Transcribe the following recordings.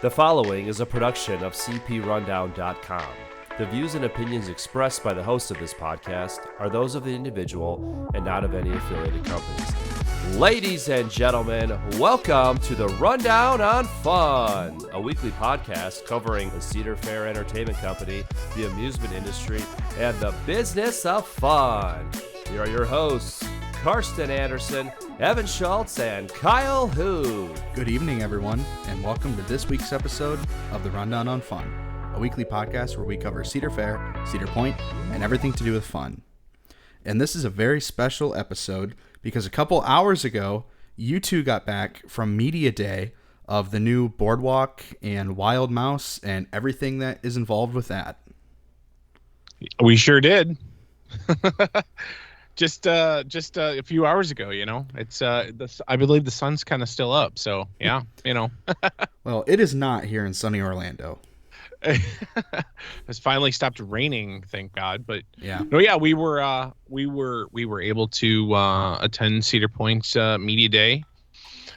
The following is a production of cprundown.com. The views and opinions expressed by the host of this podcast are those of the individual and not of any affiliated companies. Ladies and gentlemen, welcome to the Rundown on Fun, a weekly podcast covering the Cedar Fair Entertainment Company, the amusement industry, and the business of fun. Here are your hosts, Karsten Anderson, Evan Schultz, and Kyle Hu. Good evening, everyone, and welcome to this week's episode of the Rundown on Fun, a weekly podcast where we cover Cedar Fair, Cedar Point, and everything to do with fun. And this is a very special episode because a couple hours ago, you two got back from Media Day of the new Boardwalk and Wild Mouse and everything that is involved with that. We sure did. Just a few hours ago, you know. It's I believe the sun's kind of still up, so yeah, you know. Well, it is not here in sunny Orlando. It's finally stopped raining, thank God. But yeah, no, yeah, we were able to attend Cedar Point's Media Day.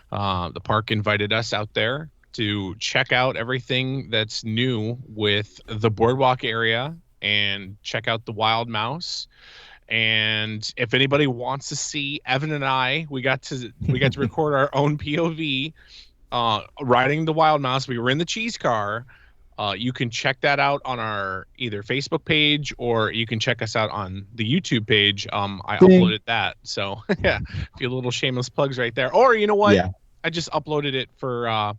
The park invited us out there to check out everything that's new with the Boardwalk area and check out the Wild Mouse. And if anybody wants to see Evan and I, we got to record our own POV riding the Wild Mouse. We were in the cheese car. You can check that out on our either Facebook page or you can check us out on the YouTube page. I uploaded that. So yeah, a few little shameless plugs right there. Or you know what? Yeah. I just uploaded it for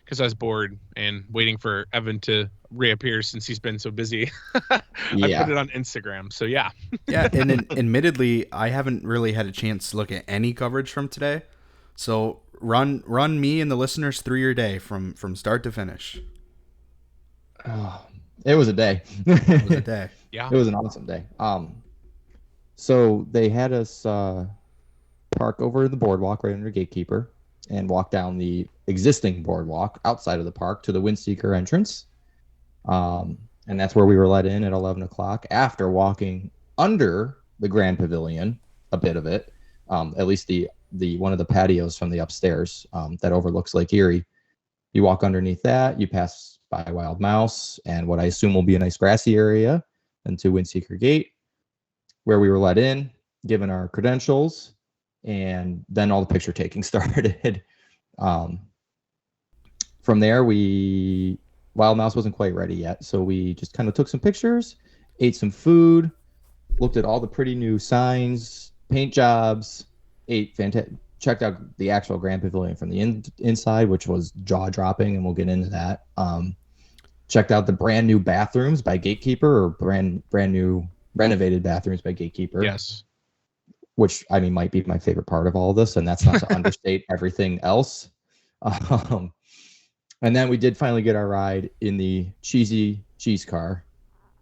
because I was bored and waiting for Evan to reappear since he's been so busy. I put it on Instagram. So yeah. Yeah, and admittedly, I haven't really had a chance to look at any coverage from today. So run me and the listeners through your day from start to finish. Oh, it was a day. It was a day. Yeah. It was an awesome day. So they had us park over the boardwalk right under Gatekeeper and walk down the existing boardwalk outside of the park to the Windseeker entrance. And that's where we were let in at 11 o'clock after walking under the Grand Pavilion, a bit of it, at least the one of the patios from the upstairs that overlooks Lake Erie. You walk underneath that, you pass by Wild Mouse and what I assume will be a nice grassy area, and to Windseeker Gate, where we were let in, given our credentials, and then all the picture taking started. From there, Wild Mouse wasn't quite ready yet, so we just kind of took some pictures, ate some food, looked at all the pretty new signs, paint jobs, checked out the actual Grand Pavilion from the inside, which was jaw-dropping, and we'll get into that. Checked out the brand new bathrooms by Gatekeeper, or brand new renovated bathrooms by Gatekeeper. Yes. Which, I mean, might be my favorite part of all of this, and that's not to understate everything else. And then we did finally get our ride in the cheesy cheese car,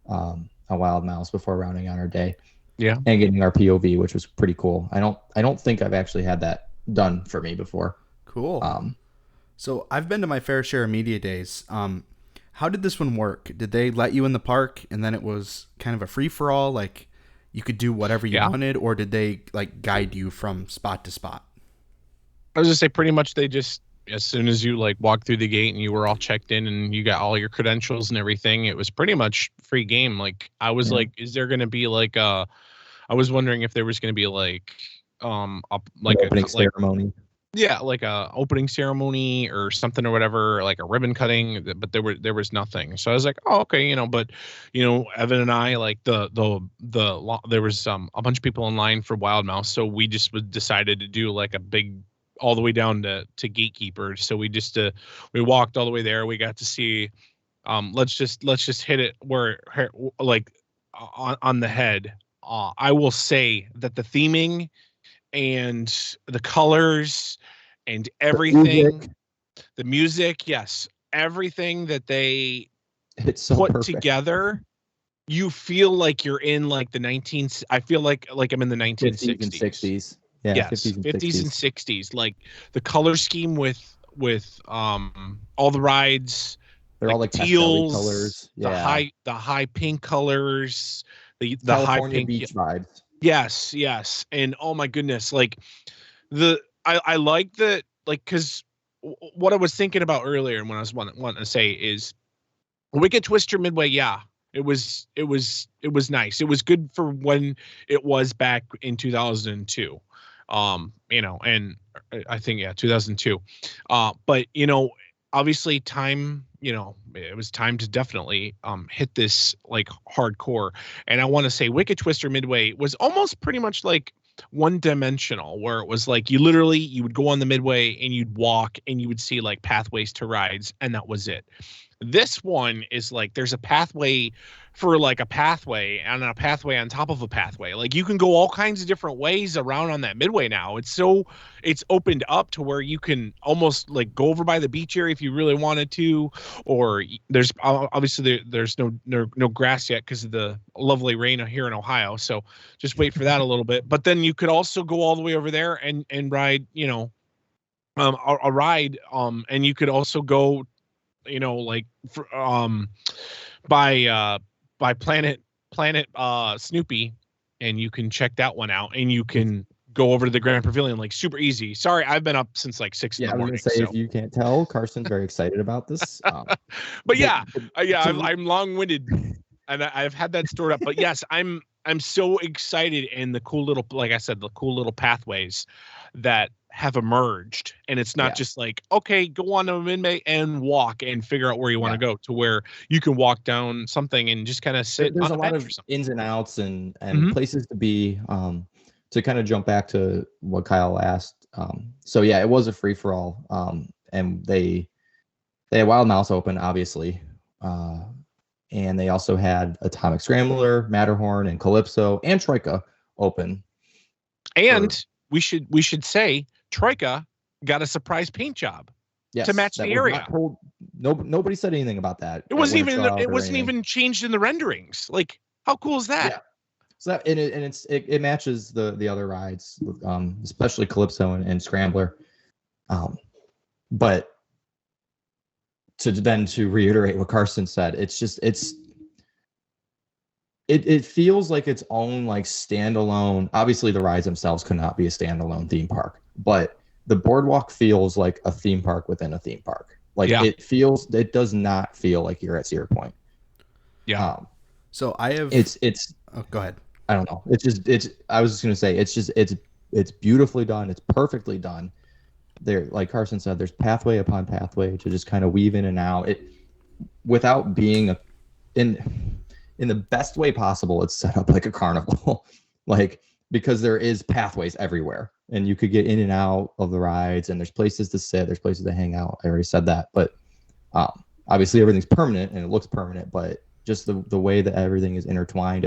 a Wild Mouse, before rounding out our day. Yeah. And getting our POV, which was pretty cool. I don't think I've actually had that done for me before. Cool. So I've been to my fair share of Media Days. How did this one work? Did they let you in the park and then it was kind of a free-for-all, like you could do whatever you wanted, or did they like guide you from spot to spot? I was gonna say pretty much they just, as soon as you like walked through the gate and you were all checked in and you got all your credentials and everything, it was pretty much free game. Like I was like, is there gonna be like I was wondering if there was gonna be like opening ceremony. Yeah, like a opening ceremony or something or whatever, like a ribbon cutting, but there was nothing. So I was like, oh, okay, you know, but you know, Evan and I, like there was a bunch of people in line for Wild Mouse, so we just decided to do like a big all the way down to Gatekeeper. So we we walked all the way there. We got to see let's just hit it where like on the head. I will say that the theming and the colors and everything, the music, yes, everything that they put together, you feel like you're in like I feel like I'm in the 1960s. 50s and 60s. Yeah, yes, 50s and 60s. Like the color scheme with all the rides, they're all like teals, colors. Yeah. The high pink colors, the California high pink beach vibes. Yes. And oh my goodness, like I like that, like, because what I was thinking about earlier, and when I was wanting to say is Wicked Twister Midway. Yeah, it was nice. It was good for when it was back in 2002. And I think 2002. But obviously time, it was time to definitely hit this like hardcore. And I want to say Wicked Twister Midway was almost pretty much like one dimensional, where it was like you would go on the midway and you'd walk and you would see like pathways to rides, and that was it. This one is like there's a pathway for like a pathway and a pathway on top of a pathway. Like you can go all kinds of different ways around on that midway now. It's opened up to where you can almost like go over by the beach area if you really wanted to, or there's obviously there's no grass yet because of the lovely rain here in Ohio. So just wait for that a little bit. But then you could also go all the way over there and ride, a ride. And you could also go, like by Planet Snoopy, and you can check that one out, and you can go over to the Grand Pavilion like super easy. Sorry, I've been up since like 6 in the morning. I was gonna say, if you can't tell, Carson's very excited about this. But I'm long-winded, and I've had that stored up. But yes, I'm so excited, and the cool little, like I said, the cool little pathways that have emerged, and it's not just like, okay, go on to midway and walk and figure out where you want to go, to where you can walk down something and just kind of sit. There's a lot of ins and outs and places to be. To kind of jump back to what Kyle asked, so it was a free for all, and they had Wild Mouse open, obviously, and they also had Atomic Scrambler, Matterhorn, and Calypso, and Troika open. And we should say Troika got a surprise paint job to match the area. Nobody said anything about that. It wasn't even changed in the renderings. Like, how cool is that? Yeah. So that it matches the other rides, especially Calypso and Scrambler. But to reiterate what Carson said, it feels like its own like standalone. Obviously, the rides themselves could not be a standalone theme park, but the Boardwalk feels like a theme park within a theme park. Like it does not feel like you're at Cedar Point. Yeah. So I have. It's. Oh, go ahead. I don't know. I was just gonna say it's beautifully done. It's perfectly done. There, like Carson said, there's pathway upon pathway to just kind of weave in and out. It without being in the best way possible. It's set up like a carnival, like because there is pathways everywhere, and you could get in and out of the rides, and there's places to sit, there's places to hang out. I already said that, but obviously everything's permanent and it looks permanent, but just the way that everything is intertwined,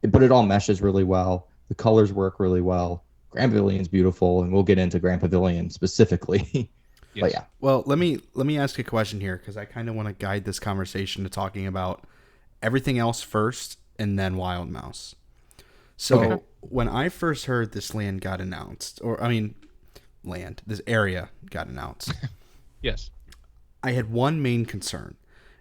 but it all meshes really well. The colors work really well. Grand Pavilion's beautiful, and we'll get into Grand Pavilion specifically. Yes. But yeah. Well, let me ask a question here, because I kind of want to guide this conversation to talking about everything else first and then Wild Mouse. So when I first heard this this area got announced. Yes. I had one main concern,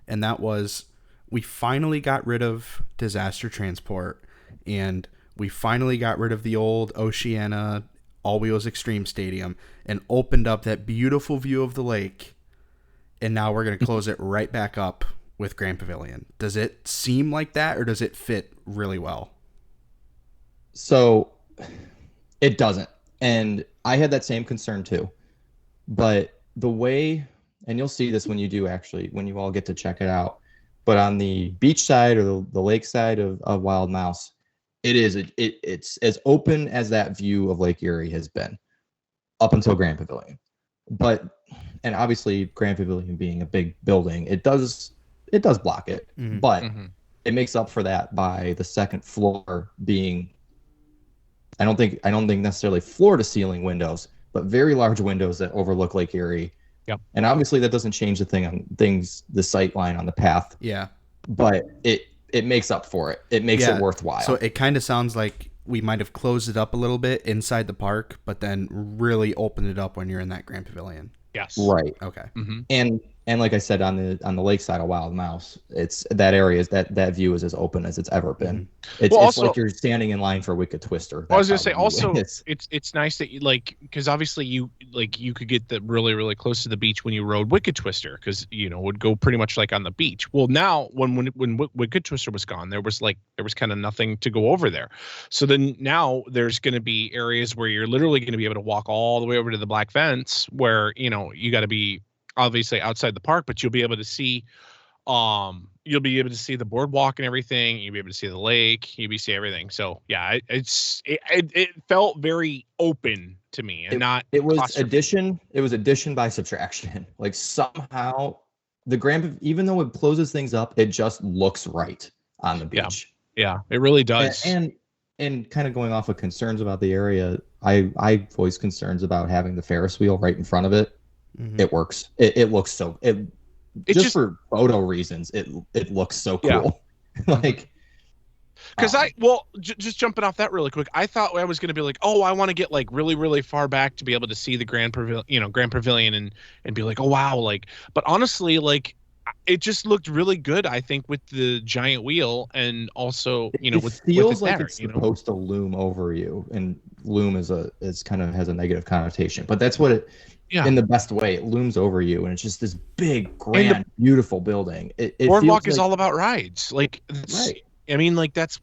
and that was we finally got rid of disaster transport, and we finally got rid of the old Oceana All Wheels Extreme Stadium and opened up that beautiful view of the lake. And now we're going to close it right back up with Grand Pavilion. Does it seem like that, or does it fit really well? So it doesn't. And I had that same concern too. But the way, and you'll see this when you all get to check it out, but on the beach side or the lake side of Wild Mouse, it's as open as that view of Lake Erie has been up until Grand Pavilion. And obviously Grand Pavilion being a big building, it does block it, but it makes up for that by the second floor being, I don't think necessarily floor to ceiling windows, but very large windows that overlook Lake Erie. Yep. And obviously that doesn't change the sight line on the path. Yeah. But it makes up for it. It makes it worthwhile. So it kind of sounds like we might have closed it up a little bit inside the park, but then really opened it up when you're in that Grand Pavilion. Yes. Right. Okay. Mm-hmm. And And like I said, on the lakeside of Wild Mouse, it's that area is that view is as open as it's ever been. It's Well, it's also, like you're standing in line for a Wicked Twister. I was That's gonna how say the view also is. it's nice that you like, because obviously you could get the really close to the beach when you rode Wicked Twister, because it would go pretty much like on the beach. Well, now when Wicked Twister was gone, there was kind of nothing to go over there. So then now there's going to be areas where you're literally going to be able to walk all the way over to the black fence, where you got to be obviously outside the park, but you'll be able to see the boardwalk and everything. You'll be able to see the lake. You'll be see everything. So yeah, it felt very open to me, and not It was claustrophobic. addition. It was addition by subtraction. Like somehow the Grand, even though it closes things up, it just looks right on the Yeah. beach. Yeah, it really does. And kind of going off of concerns about the area, I voiced concerns about having the Ferris wheel right in front of it. Mhm. It works. It looks so It just for photo reasons. It looks so cool. Yeah. Like Because just jumping off that really quick, I thought I was going to be like, oh, I want to get like really far back to be able to see the Grand Pavilion, and be like, oh wow, like. But honestly, like, it just looked really good, I think, with the giant wheel, and also it with feels it like there, it's supposed to loom over you, and loom is kind of has a negative connotation, but that's what it. Yeah. In the best way, it looms over you, and it's just this big, grand, beautiful building. It Boardwalk feels is like, all about rides, like. right. I mean, like that's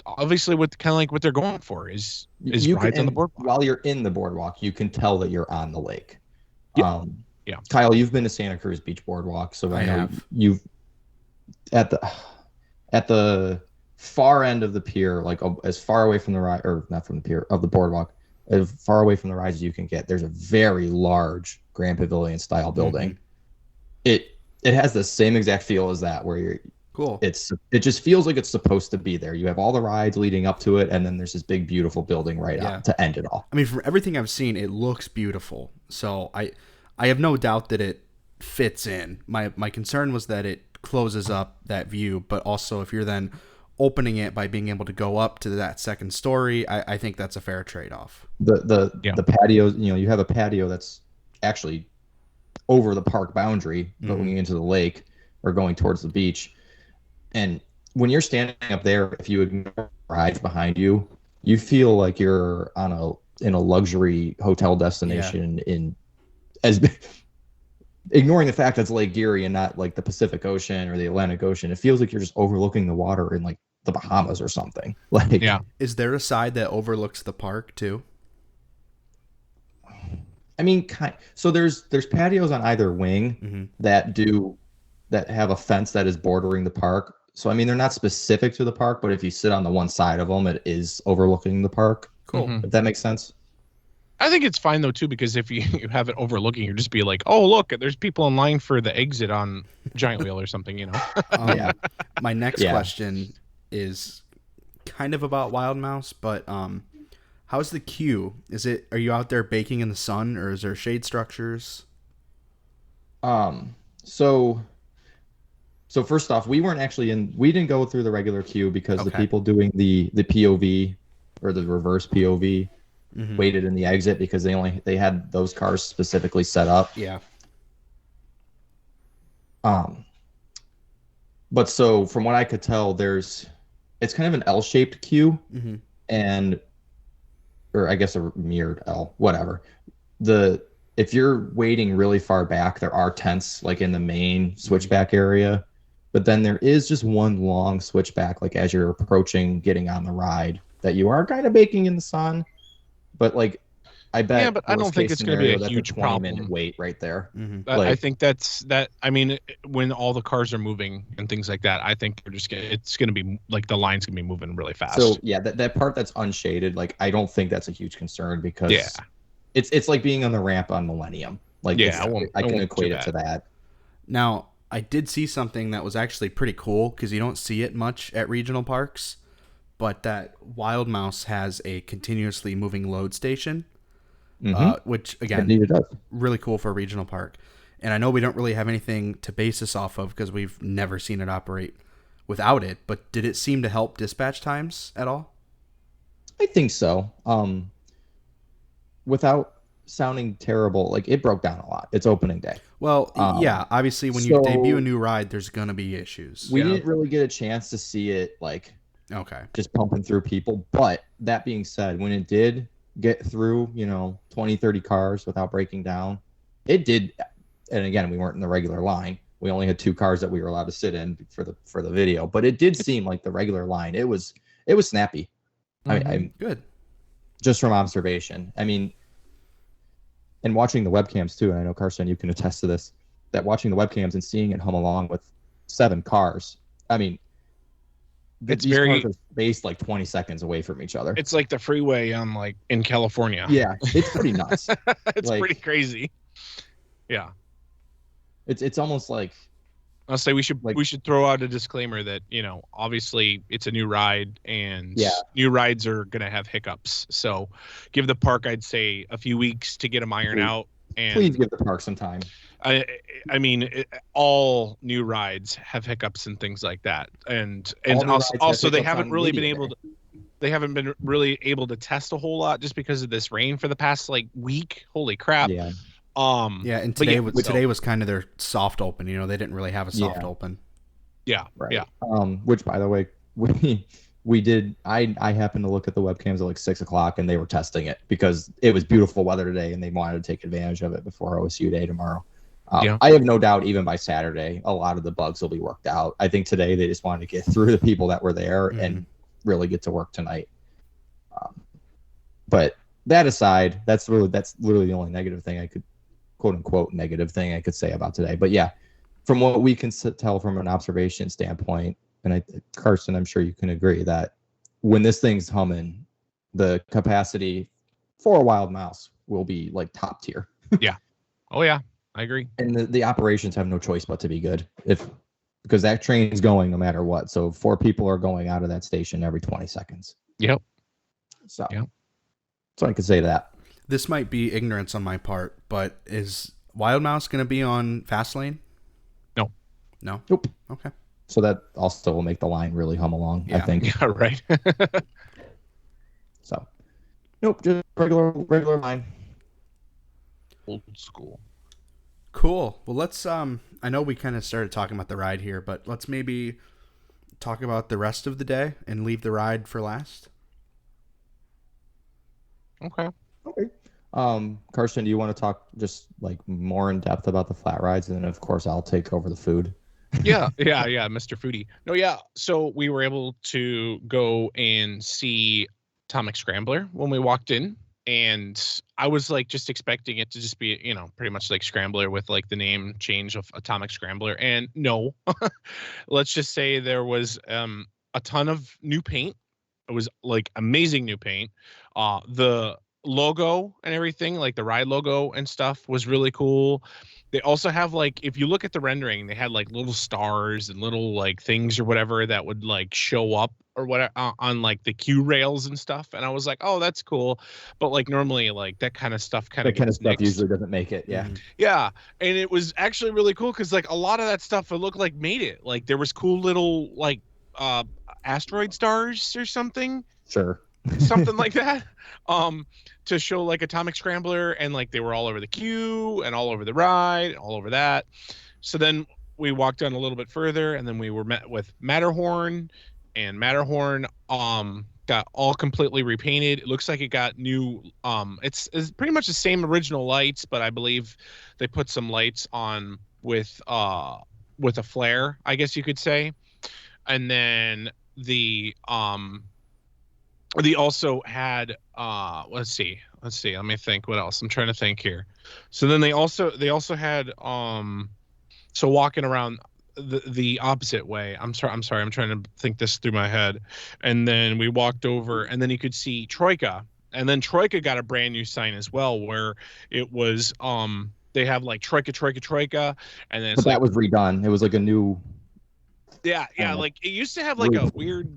obviously what kind of like what they're going for is You rides on the and boardwalk. while you're in the boardwalk, you can tell that you're on the lake. Yeah. Yeah. Kyle, you've been to Santa Cruz Beach Boardwalk, so I know have. you've at the far end of the pier, like as far away from the ride, or not from the pier, of the boardwalk, as far away from the rides as you can get. There's a very large Grand Pavilion style building. It has the same exact feel as that, where you're Cool. it just feels like it's supposed to be there. You have all the rides leading up to it, and then there's this big beautiful building right out to end it all. I mean, from everything I've seen, it looks beautiful. So I have no doubt that it fits in. My concern was that it closes up that view, but also if you're then opening it by being able to go up to that second story, I think that's a fair trade-off. The patios, you have a patio that's actually over the park boundary going into the lake or going towards the beach. And when you're standing up there, if you ignore rides behind you, you feel like you're in a luxury hotel destination ignoring the fact that it's Lake Erie and not like the Pacific Ocean or the Atlantic Ocean. It feels like you're just overlooking the water in like the Bahamas or something. Like, is there a side that overlooks the park too? I mean, so there's patios on either wing that have a fence that is bordering the park. So I mean, they're not specific to the park, but if you sit on the one side of them, it is overlooking the park. Cool. If that makes sense. I think it's fine though too, because if you have it overlooking, you just be like, oh look, there's people in line for the exit on Giant Wheel or something, My next question is kind of about Wild Mouse, but how's the queue? Are you out there baking in the sun, or is there shade structures? So first off, we didn't go through the regular queue because the people doing the POV or the reverse POV waited in the exit because they had those cars specifically set up. Yeah. But so from what I could tell, it's kind of an L-shaped queue, or I guess a mirrored L, whatever. If you're waiting really far back, there are tents like in the main switchback area, but then there is just one long switchback, like as you're approaching getting on the ride, that you are kind of baking in the sun. But like, I bet. Yeah, but I don't think it's going to be a huge problem. 20-minute wait right there. I think that's. I mean, when all the cars are moving and things like that, I think it's going to be like the line's going to be moving really fast. So yeah, that part that's unshaded, like I don't think that's a huge concern because it's like being on the ramp on Millennium. Like I can equate it to that. Now, I did see something that was actually pretty cool because you don't see it much at regional parks, but that Wild Mouse has a continuously moving load station, which again, really cool for a regional park. And I know we don't really have anything to base this off of because we've never seen it operate without it, but did it seem to help dispatch times at all? I think so. sounding terrible, like it broke down a lot. It's opening day. Well, yeah, obviously when you debut a new ride, there's going to be issues. We didn't really get a chance to see it like just pumping through people. But that being said, when it did get through, 20, 30 cars without breaking down, it did. And again, we weren't in the regular line. We only had 2 cars that we were allowed to sit in for the video, but it did seem like the regular line. It was snappy. I'm good. Just from observation. I mean, and watching the webcams too, and I know Carson, you can attest to this, that watching the webcams and seeing it hum along with 7 cars. I mean, it's these very cars are spaced like 20 seconds away from each other. It's like the freeway on in California. Yeah, it's pretty nuts. It's pretty crazy. Yeah. It's almost like I'll say we should throw out a disclaimer that, obviously it's a new ride and new rides are going to have hiccups. So give the park, I'd say, a few weeks to get them ironed out. And please give the park some time. I mean, all new rides have hiccups and things like that. And also they haven't really been able to test a whole lot just because of this rain for the past week. Holy crap. Yeah. And today was kind of their soft open. They didn't really have a soft open. Yeah, right. Yeah. Which, by the way, we did. I happened to look at the webcams at 6 o'clock, and they were testing it because it was beautiful weather today, and they wanted to take advantage of it before OSU Day tomorrow. I have no doubt, even by Saturday, a lot of the bugs will be worked out. I think today they just wanted to get through the people that were there and really get to work tonight. But that aside, that's literally the only negative thing I could. "Quote unquote" negative thing I could say about today. But yeah, from what we can tell from an observation standpoint, and Carson, I'm sure you can agree that when this thing's humming, the capacity for a Wild Mouse will be top tier. Yeah. Oh yeah, I agree. And the operations have no choice but to be good because that train's going no matter what. So 4 people are going out of that station every 20 seconds. Yep. So I could say that. This might be ignorance on my part, but is Wild Mouse going to be on Fastlane? No. Nope. Okay. So that also will make the line really hum along, I think. Yeah, right. So, nope, just regular line. Old school. Cool. Well, let's I know we kind of started talking about the ride here, but let's maybe talk about the rest of the day and leave the ride for last. Okay. Carson, do you want to talk just more in depth about the flat rides, and then of course I'll take over the food? yeah, Mr. Foodie. No, yeah. So we were able to go and see Atomic Scrambler when we walked in, and I was just expecting it to just be, pretty much like Scrambler with the name change of Atomic Scrambler, and no, let's just say there was a ton of new paint. It was amazing new paint. The logo and everything, the ride logo and stuff, was really cool. They also have if you look at the rendering, they had little stars and little things or whatever that would show up or whatever on the queue rails and stuff. And I was like, oh, that's cool. But normally that kind of stuff usually doesn't make it. Yeah. Yeah. And it was actually really cool because a lot of that stuff, it looked made it. There was cool little asteroid stars or something. Sure. Something like that, to show Atomic Scrambler, and they were all over the queue and all over the ride, all over that. So then we walked on a little bit further, and then we were met with Matterhorn, and Matterhorn got all completely repainted. It looks like it got new. It's pretty much the same original lights, but I believe they put some lights on with a flare, I guess you could say, and then they also had let's see, let me think what else. I'm trying to think here. So then they also had so walking around the opposite way. I'm sorry, I'm trying to think this through my head. And then we walked over, and then you could see Troika, and then Troika got a brand new sign as well, where it was they have Troika, and then that was redone. It was a new it used to have a weird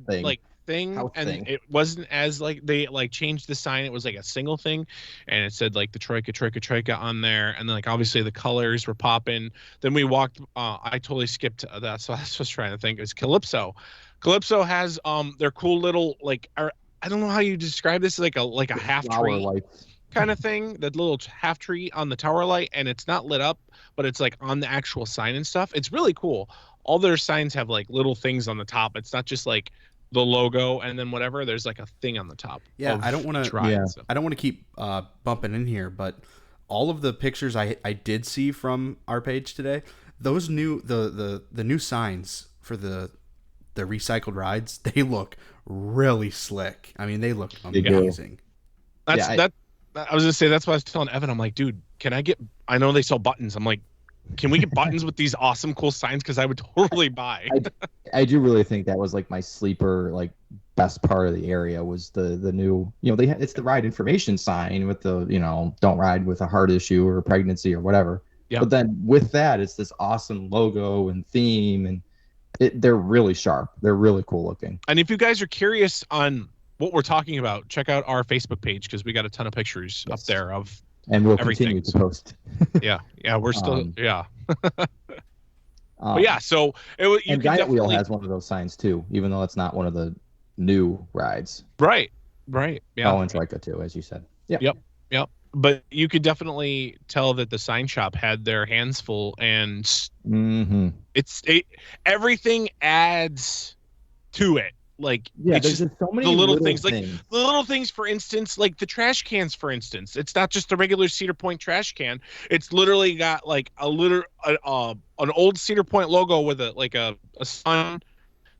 thing, and it wasn't as they changed the sign. It was a single thing, and it said the Troika on there, and then obviously the colors were popping. Then we walked, I totally skipped that, so that's what I was trying to think. It was Calypso has their cool little I don't know how you describe this, a half tree. kind of thing, that little half tree on the tower light, and it's not lit up, but it's like on the actual sign and stuff. It's really cool. All their signs have like little things on the top. It's not just like the logo and then whatever. There's like a thing on the top. Yeah, of I don't want each to. ride Yeah. and stuff. I don't want to keep bumping in here, but all of the pictures I did see from our page today, those new the new signs for the recycled rides, they look really slick. I mean, they look They do. amazing. That's Yeah, that. I was gonna say that's what I was telling Evan. I'm like, dude, can I get? I know they sell buttons. I'm like, can we get buttons with these awesome, cool signs? Because I would totally buy. I do really think that was like my sleeper, like best part of the area was the new, it's the ride information sign with the, don't ride with a heart issue or pregnancy or whatever. Yeah. But then with that, it's this awesome logo and theme, and they're really sharp. They're really cool looking. And if you guys are curious on what we're talking about, check out our Facebook page because we got a ton of pictures up there of. And we'll everything. continue to post. Yeah, we're still yeah. But Um, yeah, so you and can Giant Wheel definitely has one of those signs too, even though it's not one of the new rides. right, yeah. Oh, and Troika too, as you said. Yeah. Yep. But you could definitely tell that the sign shop had their hands full, and Mm-hmm. everything adds to it. Like Yeah, it's there's just so many the little things. things, like the little things. For instance, like the trash cans. For instance, it's not just the regular Cedar Point trash can. It's literally got like an old Cedar Point logo with a sun,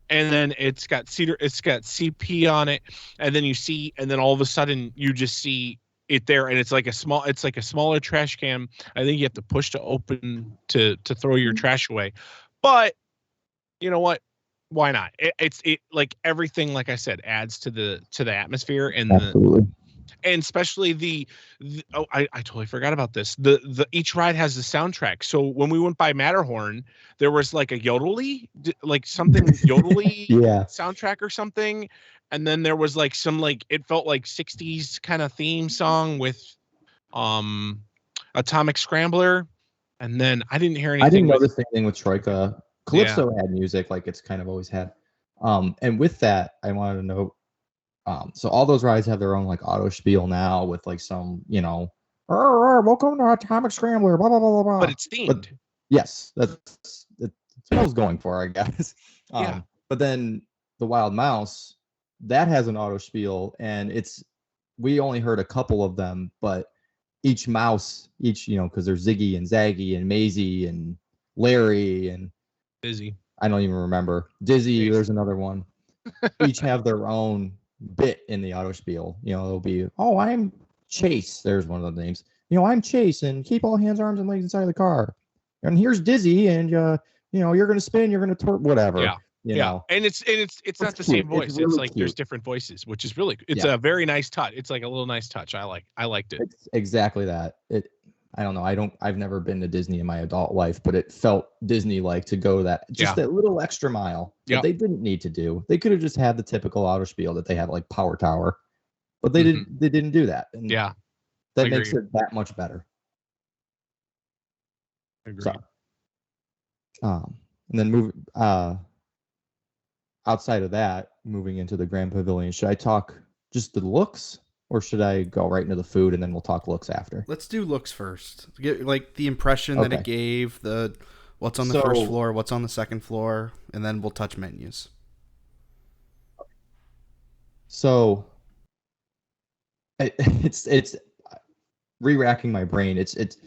and then it's got CP on it, and then all of a sudden you just see it there, and it's like a smaller trash can. I think you have to push to open to throw your trash away, but you know what? Why not? It's like everything, like I said, adds to the atmosphere, and Absolutely. and especially I totally forgot about this. Each ride has the soundtrack. So when we went by Matterhorn, there was like a yodely, like something yodely Yeah. soundtrack or something, and then there was like some it felt like 60s kind of theme song with Atomic Scrambler, and then I didn't hear anything. I didn't notice anything with Troika. Calypso Yeah. had music like it's kind of always had. And with that, I wanted to note, so all those rides have their own like auto spiel now with like some, welcome to Atomic Scrambler, blah blah blah blah blah. But it's themed. But yes, that's what I was going for, I guess. Yeah. But then the Wild Mouse, that has an auto spiel, and we only heard a couple of them, but each mouse, because there's Ziggy and Zaggy and Maisie and Larry and Busy. I don't even remember. Dizzy, there's another one. Each have their own bit in the auto spiel. It'll be, oh, I'm Chase. There's one of the names. I'm Chase, and keep all hands, arms, and legs inside the car. And here's Dizzy, and you're gonna spin, you're gonna twerk, whatever. Yeah. Yeah. And it's not the cute. same voice. It's really like there's cute. different voices, which is really a very nice touch. It's like a little nice touch. I liked it. It's exactly that. I don't know. I've never been to Disney in my adult life, but it felt Disney-like to go that that little extra mile that they didn't need to do. They could have just had the typical auto spiel that they have like Power Tower, but they didn't. They didn't do that. And Yeah. that Agreed. makes it that much better. Agreed. So, and then outside of that, moving into the Grand Pavilion, should I talk just the looks? Or should I go right into the food and then we'll talk looks after? Let's do looks first. Get like the impression that it gave, what's on the first floor, what's on the second floor, and then we'll touch menus. So it's re-racking my brain. It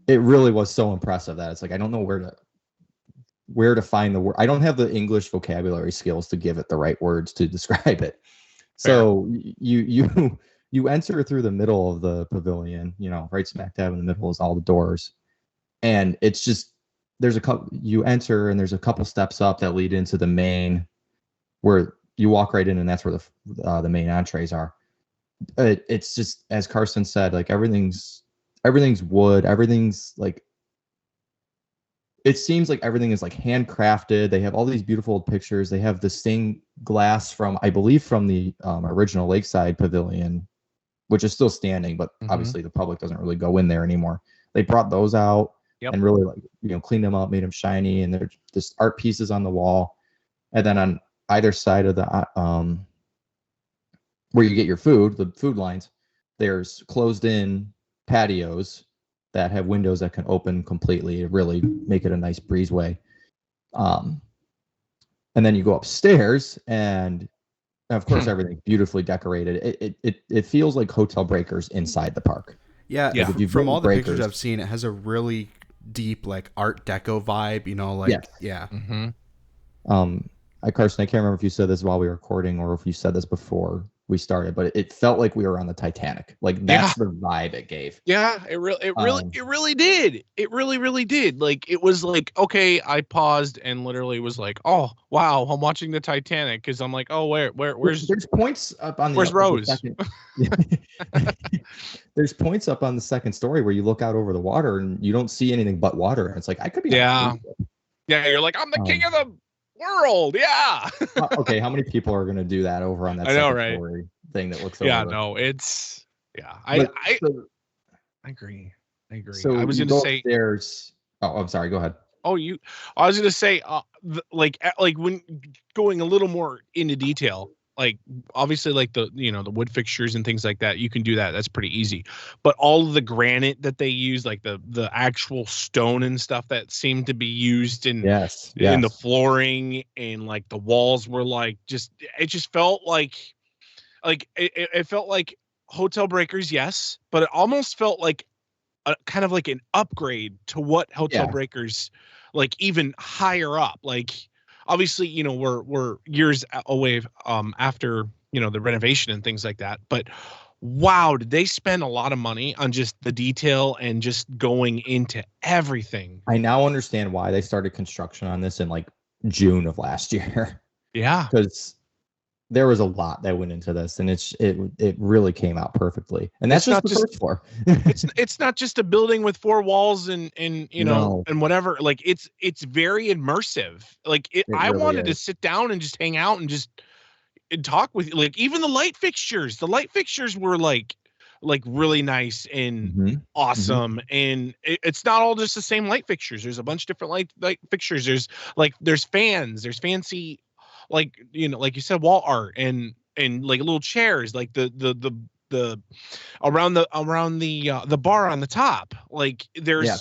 really was so impressive that it's like I don't know where to find the word. I don't have the English vocabulary skills to give it the right words to describe it. So you enter through the middle of the pavilion, right smack dab in the middle is all the doors. And it's just, you enter and there's a couple steps up that lead into the main, where you walk right in, and that's where the main entrees are. It's just, as Carson said, like everything's wood, everything's like, it seems like everything is like handcrafted. They have all these beautiful pictures. They have the stained glass from, I believe, from the original Lakeside Pavilion, which is still standing, but obviously the public doesn't really go in there anymore. They brought those out and really cleaned them up, made them shiny, and they're just art pieces on the wall. And then on either side of the where you get your food, the food lines, there's closed in patios that have windows that can open completely to really make it a nice breezeway. And then you go upstairs, and of course everything's beautifully decorated. It feels like Hotel Breakers inside the park. Yeah, Yeah. If you've from been to all the pictures Breakers- I've seen, it has a really deep like Art Deco vibe. You know, like Yes. yeah, Carson, I can't remember if you said this while we were recording or if you said this before we started, but it felt like we were on the Titanic. Like that's the vibe it gave. Yeah, it really did. It really did. Like it was like, okay, I paused and literally was like, oh wow, I'm watching the Titanic, because I'm like, oh where's There's points up on the where's up of the Rose? second- There's points up on the second story where you look out over the water and you don't see anything but water, and it's like I could be on Yeah. a cruise ship. Yeah, you're like, I'm the king of the world. Yeah. Okay, how many people are going to do that over on that I know, second right? story thing that looks Yeah, over? no, it's But I so, agree. I agree. so I was you gonna go say, upstairs. Oh, I'm sorry. Go ahead. oh, I was gonna say, like when going a little more into detail, like obviously like the the wood fixtures and things like that, you can do that. That's pretty easy. But all of the granite that they use, like the actual stone and stuff that seemed to be used in Yes. the flooring, and like the walls were like it just felt like it felt like Hotel Breakers, yes, but it almost felt like a kind of like an upgrade to what Hotel Yeah. Breakers, like even higher up. Like obviously, we're years away after the renovation and things like that, but wow, did they spend a lot of money on just the detail and just going into everything. I now understand why they started construction on this in like June of last year, Yeah. because there was a lot that went into this, and it really came out perfectly. And that's It's just not the first floor. it's not just a building with four walls and No. and whatever. Like it's very immersive. Like I really wanted to is. sit down and just hang out and just talk with, like, even the light fixtures. The light fixtures were like really nice and Mhm. awesome. And it's not all just the same light fixtures. There's a bunch of different light fixtures. There's fans. There's fancy, like like you said, wall art and like little chairs, like the around the bar on the top. Like there's Yeah.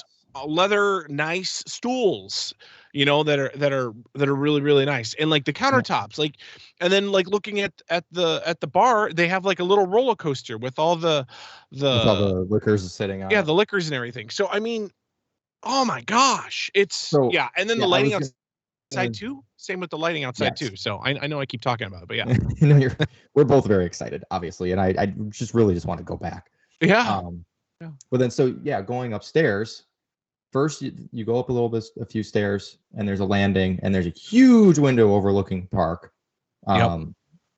leather nice stools, that are really nice, and like the countertops, like, and then like looking at the bar, they have like a little roller coaster with all the With all the liquors sitting on. yeah, it. the liquors and everything. So I mean, oh my gosh, it's So, yeah, and then yeah, the I lighting was outside too. Same with the lighting outside Yes. too. So I know I keep talking about it, but yeah. We're both very excited, obviously, and I just really just want to go back. Yeah. Yeah. But then, so yeah, going upstairs, first you go up a few stairs, and there's a landing, and there's a huge window overlooking the park,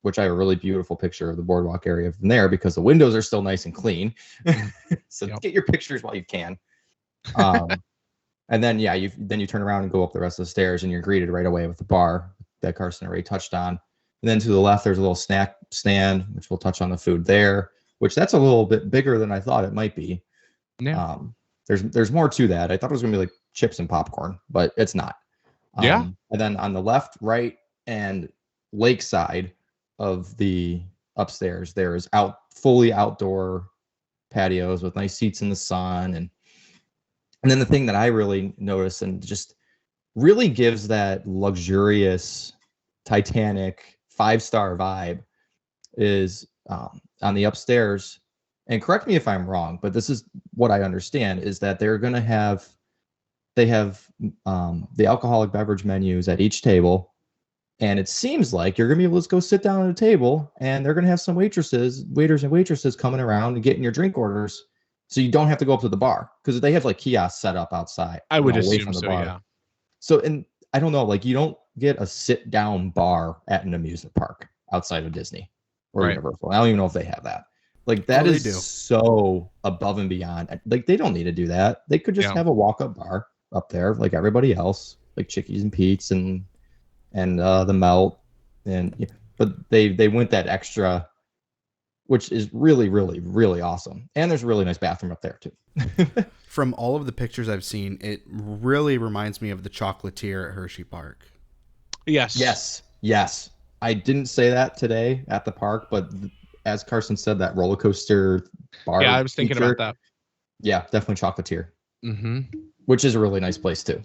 which I have a really beautiful picture of the boardwalk area from there, because the windows are still nice and clean. So Yep. get your pictures while you can. And then yeah, you turn around and go up the rest of the stairs, and you're greeted right away with the bar that Carson already touched on. And then to the left, there's a little snack stand, which we'll touch on the food there, which that's a little bit bigger than I thought it might be. Yeah. There's more to that. I thought it was gonna be like chips and popcorn, but it's not. Yeah. And then on the left, right, and lakeside of the upstairs, there's fully outdoor patios with nice seats in the sun, and then the thing that I really noticed and just really gives that luxurious Titanic 5-star vibe is on the upstairs. And correct me if I'm wrong, but this is what I understand, is that they have the alcoholic beverage menus at each table. And it seems like you're going to be able to go sit down at a table, and they're going to have some waiters and waitresses coming around and getting your drink orders. So you don't have to go up to the bar, because they have like kiosks set up outside. I would away assume from the so. bar. Yeah. So, and I don't know, like you don't get a sit down bar at an amusement park outside of Disney or Right. Universal. I don't even know if they have that. Like that Oh, they is do. so above and beyond. Like they don't need to do that. They could just Yeah. have a walk up bar up there like everybody else, like Chickies and Pete's and the Melt, but they went that extra, which is really, really, really awesome. And there's a really nice bathroom up there too. From all of the pictures I've seen, it really reminds me of the Chocolatier at Hershey Park. Yes. Yes. I didn't say that today at the park, but as Carson said, that roller coaster bar. Yeah, I was thinking feature, about that. Yeah, definitely Chocolatier, Mm-hmm. which is a really nice place too.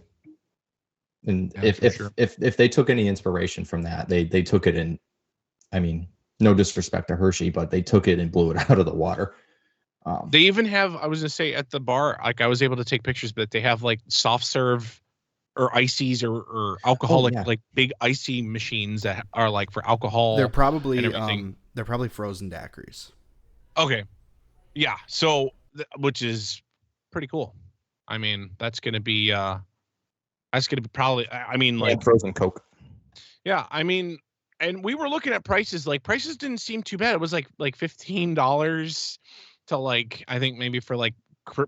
And Yeah, for sure. if they took any inspiration from that, they took it in. I mean, no disrespect to Hershey, but they took it and blew it out of the water. They even have, I was gonna say, at the bar, like I was able to take pictures, but they have like soft serve or ices or alcoholic, yeah. like big icy machines that are like for alcohol. They're and probably everything. frozen daiquiris. Okay. Yeah. So, which is pretty cool. I mean, that's gonna be probably. I mean, like frozen Coke. Yeah, I mean, and we were looking at prices. Like prices didn't seem too bad. It was like $15 to like I think maybe for like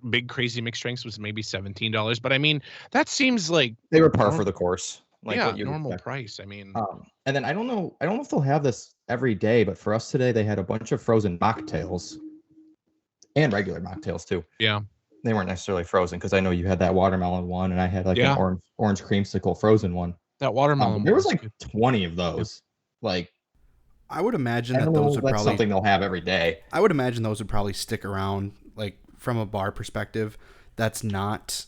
big crazy mixed drinks was maybe $17. But I mean, that seems like They were par for the course. Like yeah, what you normal expect. price. I mean, And then I don't know if they'll have this every day, but for us today, they had a bunch of frozen mocktails and regular mocktails too. yeah, They weren't necessarily frozen because I know you had that watermelon one, and I had like Yeah. an orange creamsicle frozen one. that watermelon. There was one like 20 of those. Like I would imagine I that don't those know, would that's probably something they'll have every day. I would imagine those would probably stick around. Like from a bar perspective, that's not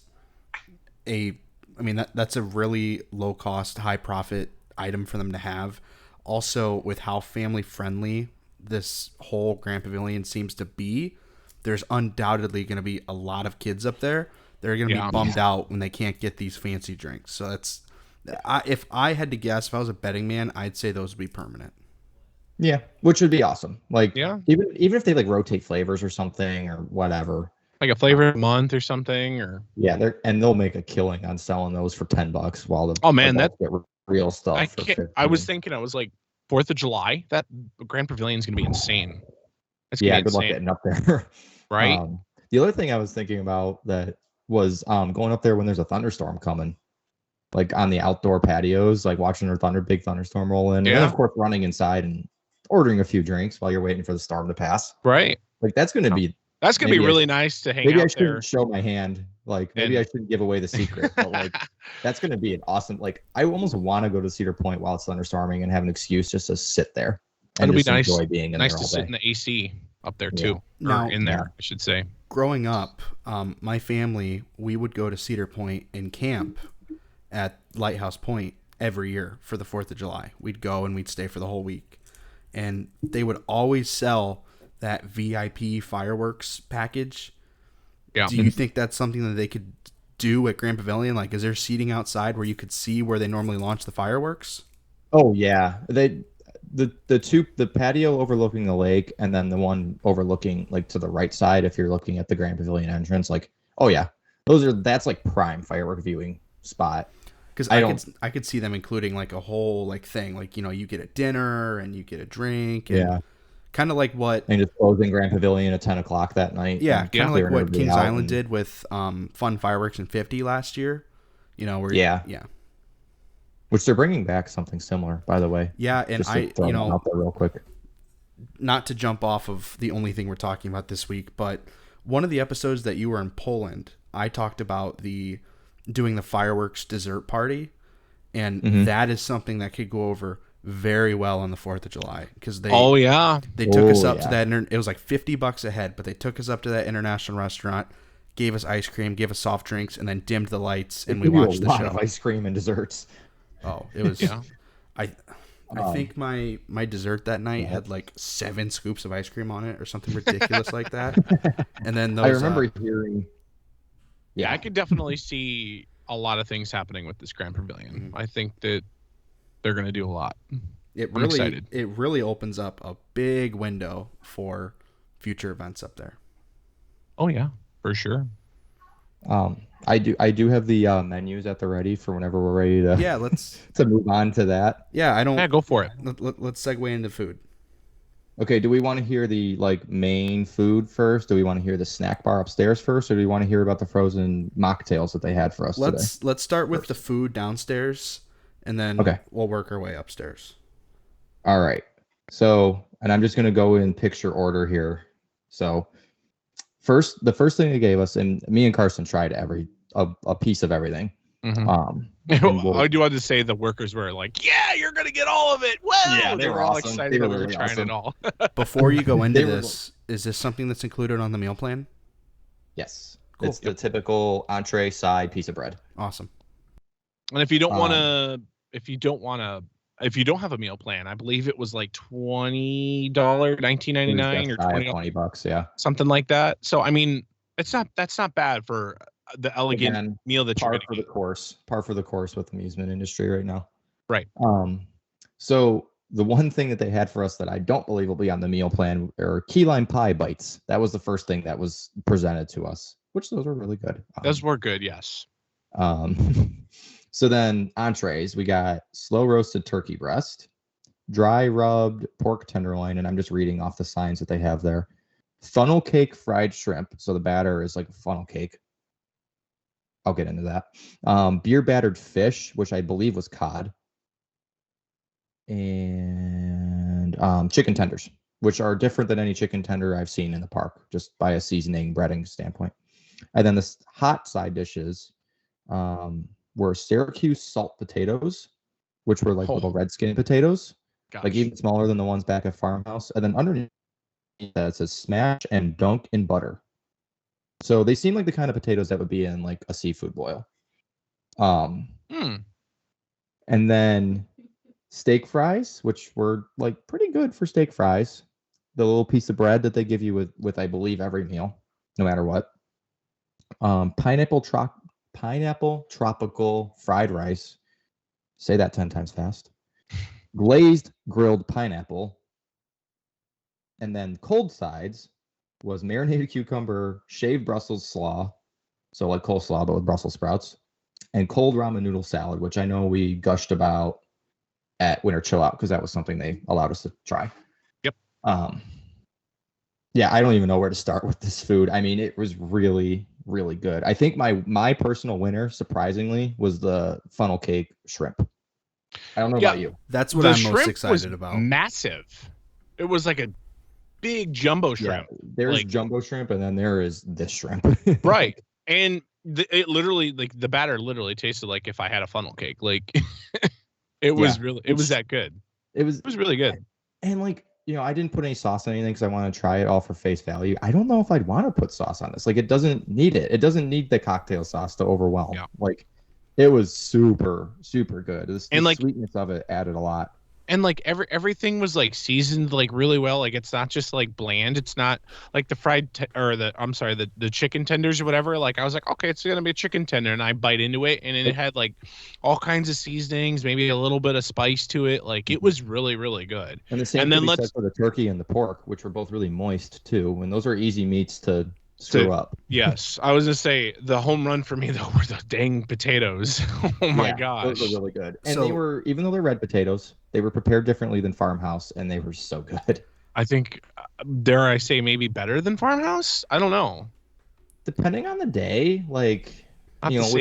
a. I mean that's a really low cost, high profit item for them to have. Also, with how family friendly this whole Grand Pavilion seems to be, there's undoubtedly going to be a lot of kids up there. They're going to Yeah. be bummed out when they can't get these fancy drinks. So if I had to guess, if I was a betting man, I'd say those would be permanent. Yeah, which would be awesome. Like Yeah. even if they like rotate flavors or something or whatever. like a flavor of the month or something, or Yeah, they'll make a killing on selling those for $10 while the Oh, man, adults get real stuff. I for can't. 15. I was thinking, I was like 4th of July. That Grand Pavilion is gonna be insane. It's gonna Yeah, be good luck insane, getting up there. right? The other thing I was thinking about that was going up there when there's a thunderstorm coming, like on the outdoor patios, like watching a big thunderstorm roll in, and then Yeah. of course running inside and ordering a few drinks while you're waiting for the storm to pass. Right. Like that's going to be. That's gonna be Maybe I really nice to hang Maybe I out there. shouldn't show my hand. Like maybe And- I shouldn't give away the secret. But like that's going to be an awesome. Like I almost want to go to Cedar Point while it's thunderstorming and have an excuse just to sit there and It'll be just nice. enjoy being in Nice there to all sit day. in the AC up there Yeah. too, Now- or in there, Yeah. I should say. Growing up, my family, we would go to Cedar Point and camp at Lighthouse Point every year for the 4th of July. We'd go and we'd stay for the whole week. And they would always sell that VIP fireworks package. Yeah. Do you think that's something that they could do at Grand Pavilion? Like, is there seating outside where you could see where they normally launch the fireworks? Oh yeah, the patio overlooking the lake, and then the one overlooking like to the right side if you're looking at the Grand Pavilion entrance. Like, oh yeah, that's like prime firework viewing spot. Because I could see them including like a whole like thing, like, you know, you get a dinner and you get a drink, and Yeah, kind of like what and just closing Grand Pavilion at 10 o'clock that night. yeah, and kind of like clearing what everybody Kings out Island and- did with Fun Fireworks in 50 last year. You know, where Yeah. yeah. Which they're bringing back something similar, by the way. Yeah, and Just to throw that out there real quick. not to jump off of the only thing we're talking about this week, but one of the episodes that you were in Poland, I talked about doing the fireworks dessert party, and that is something that could go over very well on the 4th of July because they took us up to that. It was like $50 a head, but they took us up to that international restaurant, gave us ice cream, gave us soft drinks, and then dimmed the lights, and we watched the a lot show. of ice cream and desserts. Oh, it was. Yeah. I think my dessert that night had like 7 scoops of ice cream on it or something ridiculous like that. And then those, I remember hearing. Yeah, I could definitely see a lot of things happening with this Grand Pavilion. I think that they're going to do a lot. I'm excited. it really opens up a big window for future events up there. Oh yeah, for sure. I do have the menus at the ready for whenever we're ready to Yeah, let's. to move on to that. Yeah, I don't. Yeah, go for it. Let's segue into food. Okay, do we want to hear the like main food first? Do we want to hear the snack bar upstairs first, or do we want to hear about the frozen mocktails that they had for us today? Let's start with the food downstairs, and then we'll work our way upstairs. All right. So, and I'm just gonna go in picture order here. So, the first thing they gave us, and me and Carson tried a piece of everything. Mhm. I do want to say the workers were like, "Yeah, you're gonna get all of it!" Whoa! Yeah, they were all awesome. excited They that were we were really trying awesome. it all. Before you go into They were- this, is this something that's included on the meal plan? Yes. Cool. It's the typical entree side piece of bread. Awesome. And if you don't want to, if you don't have a meal plan, I believe it was like $20, $19.99 or $20, yeah. something like that. So I mean, that's not bad for the elegant Again, meal that you're par getting. for the course with the amusement industry right now. Right. So the one thing that they had for us that I don't believe will be on the meal plan are key lime pie bites. That was the first thing that was presented to us, which those were really good. Those were good, yes. So then entrees, we got slow roasted turkey breast, dry rubbed pork tenderloin, and I'm just reading off the signs that they have there. Funnel cake fried shrimp. So the batter is like a funnel cake. I'll get into that. Beer battered fish, which I believe was cod. And chicken tenders, which are different than any chicken tender I've seen in the park, just by a seasoning breading standpoint. And then the hot side dishes were Syracuse salt potatoes, which were like little red skin potatoes, like even smaller than the ones back at Farmhouse. And then underneath that it says smash and dunk in butter. So they seem like the kind of potatoes that would be in like a seafood boil. And then steak fries, which were like pretty good for steak fries. The little piece of bread that they give you with I believe every meal, no matter what. Pineapple tropical fried rice. Say that 10 times fast. Glazed grilled pineapple. And then cold sides was marinated cucumber, shaved Brussels slaw. So like coleslaw, but with Brussels sprouts. And cold ramen noodle salad, which I know we gushed about at Winter Chill Out because that was something they allowed us to try. Yep. Yeah, I don't even know where to start with this food. I mean, it was really, really good. I think my personal winner, surprisingly, was the funnel cake shrimp. I don't know about you. That's what The I'm shrimp most excited was about. Massive. It was like a big jumbo shrimp. Yeah, there's like, jumbo shrimp, and then there is this shrimp. right. And it literally, like the batter literally tasted like if I had a funnel cake. Like it was it was that good. It was really good. And like, you know, I didn't put any sauce on anything because I want to try it all for face value. I don't know if I'd want to put sauce on this. Like, it doesn't need it. It doesn't need the cocktail sauce to overwhelm. Yeah. Like, it was super, super good. The like sweetness of it added a lot. And like everything was like seasoned like really well. Like it's not just like bland. It's not like the the chicken tenders or whatever. Like I was like, okay, it's gonna be a chicken tender, and I bite into it, and it had like all kinds of seasonings, maybe a little bit of spice to it. Like it was really, really good. And the same thing said for the turkey and the pork, which were both really moist too. And those are easy meats to screw up. Yes, I was gonna say the home run for me though were the dang potatoes. Oh my gosh, those were really good. And they were, even though they're red potatoes, they were prepared differently than Farmhouse, and they were so good. I think, dare I say, maybe better than Farmhouse? I don't know. Depending on the day, like because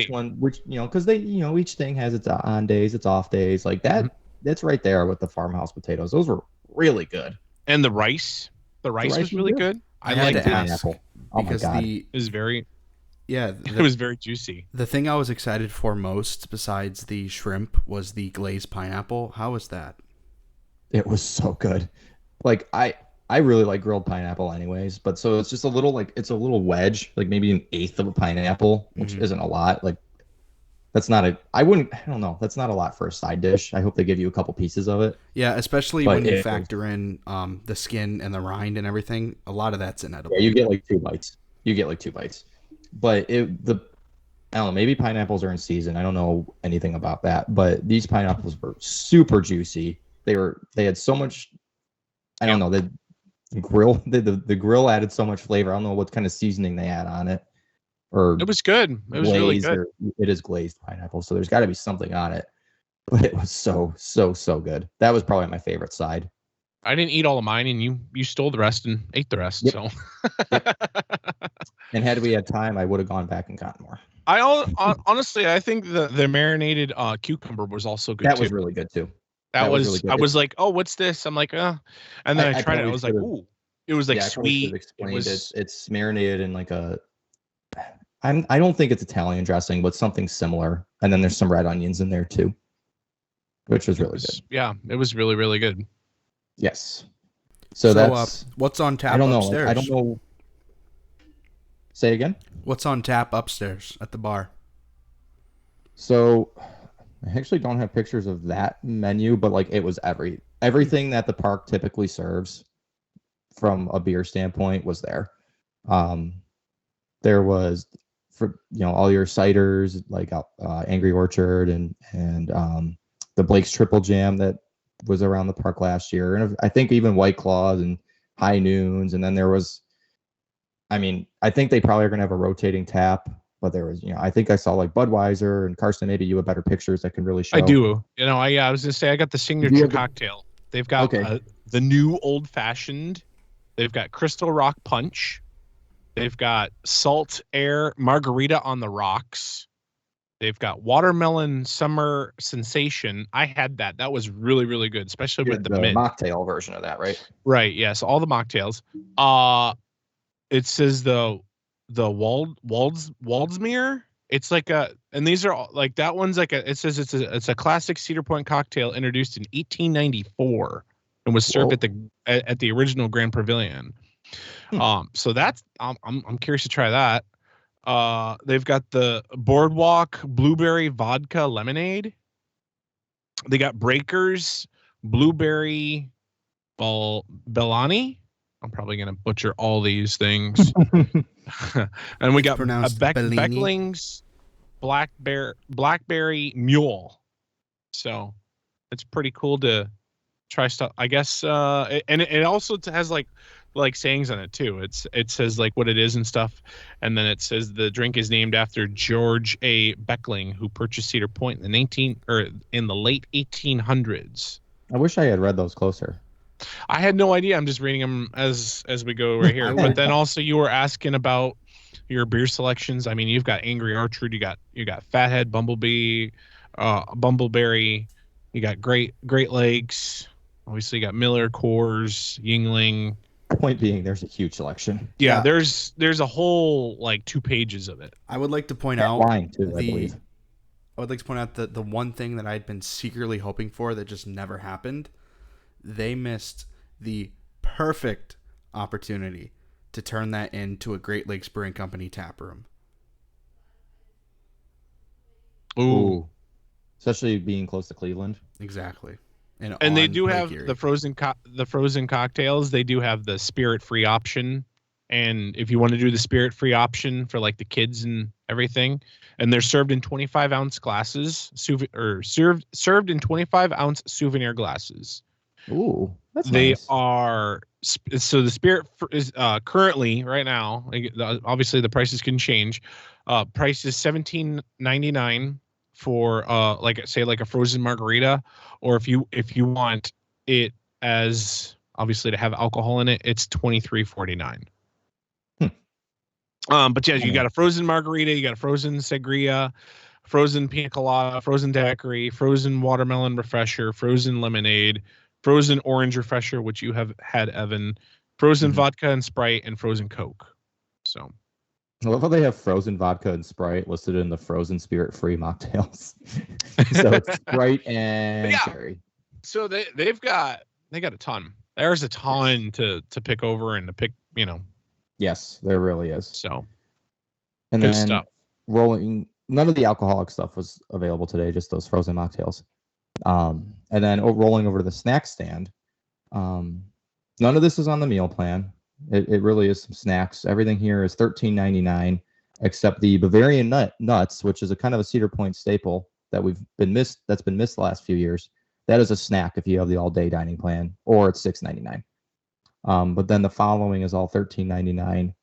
they, each thing has its on days, its off days, like that. Mm-hmm. That's right there with the Farmhouse potatoes. Those were really good. And the rice was really good. I had to ask pineapple. Oh my God. It was very. Yeah, it was very juicy. The thing I was excited for most, besides the shrimp, was the glazed pineapple. How was that? It was so good. Like I really like grilled pineapple, anyways. But so it's just a little it's a little wedge, like maybe an eighth of a pineapple, which isn't a lot. Like that's not I don't know. That's not a lot for a side dish. I hope they give you a couple pieces of it. Yeah, especially when you factor in the skin and the rind and everything. A lot of that's inedible. Yeah, you get like 2 bites. But I don't know, maybe pineapples are in season. I don't know anything about that, but these pineapples were super juicy. They had so much, I don't know, the grill added so much flavor. I don't know what kind of seasoning they had on it. Or it was good. It was really good. It is glazed pineapple, so there's got to be something on it. But it was so good. That was probably my favorite side. I didn't eat all of mine, and you stole the rest and ate the rest. Yep. So, and had we had time, I would have gone back and gotten more. Honestly, I think the marinated cucumber was also good. That was really good too. That was really good. I was like, oh, what's this? I'm like, and then I tried it. I was like, ooh, it was like sweet. It's marinated in like a, I don't think it's Italian dressing, but something similar. And then there's some red onions in there too, which was really good. Yeah, it was really, really good. Yes. So that's what's on tap I don't know. upstairs? I don't know. Say again? What's on tap upstairs at the bar? So I actually don't have pictures of that menu, but like it was everything that the park typically serves from a beer standpoint was there. There was for all your ciders like Angry Orchard and the Blake's Triple Jam that was around the park last year, and I think even White Claws and High Noons, and then there was, I think they probably are gonna have a rotating tap, but there was I think I saw like Budweiser, and Carson, maybe you have better pictures that can really show. I do. I was gonna say I got the signature cocktail. They've got the new old fashioned. They've got Crystal Rock Punch. They've got Salt Air Margarita on the Rocks. They've got Watermelon Summer Sensation. I had that. That was really, really good, especially with the mint. Mocktail version of that, right? Right. Yes. All the mocktails. It says the Waldsmere. It's like and these are like that one's like it says it's a classic Cedar Point cocktail introduced in 1894 and was served at the original Grand Pavilion. So that's I'm curious to try that. They've got the Boardwalk Blueberry Vodka Lemonade. They got Breakers Blueberry Bellani. I'm probably gonna butcher all these things. And we got Beckling's Blackberry Mule. So it's pretty cool to try stuff, I guess. And it also has like sayings on it too. It says like what it is and stuff, and then it says the drink is named after George A. Beckling, who purchased Cedar Point in the late 1800s. I wish I had read those closer. I had no idea. I'm just reading them as we go right here. But then also you were asking about your beer selections. You've got Angry Orchard, you got Fathead, Bumblebee, Bumbleberry, you got Great Lakes. Obviously, you got Miller, Coors, Yingling. Point being, there's a huge selection. Yeah, there's a whole like 2 pages of it. I would like to point out wine too, I believe. I would like to point out the one thing that I'd been secretly hoping for that just never happened. They missed the perfect opportunity to turn that into a Great Lakes Brewing Company tap room. Ooh. Especially being close to Cleveland. Exactly. And they do have the frozen cocktails. They do have the spirit-free option. And if you want to do the spirit-free option for like the kids and everything, and they're served in 25-ounce glasses, served in 25-ounce souvenir glasses. Ooh, that's they nice. are so the spirit is currently right now. Obviously, the prices can change. Price is $17.99 for like a frozen margarita, or if you want it as obviously to have alcohol in it, it's $23.49. But yeah, you got a frozen margarita, you got a frozen sangria, frozen pina colada, frozen daiquiri, frozen watermelon refresher, frozen lemonade, frozen orange refresher, which you have had, Evan, frozen vodka and Sprite, and frozen Coke. So I love how they have frozen vodka and Sprite listed in the frozen spirit-free mocktails. So it's Sprite and cherry. So they got a ton. There's a ton to pick over and to pick, Yes, there really is. So and good then stuff. None of the alcoholic stuff was available today, just those frozen mocktails. And then rolling over to the snack stand. None of this is on the meal plan. It really is some snacks. Everything here is $13.99, except the Bavarian nuts, which is a kind of a Cedar Point staple that's been missed the last few years. That is a snack if you have the all-day dining plan, or it's $6.99. But then the following is all $13.99.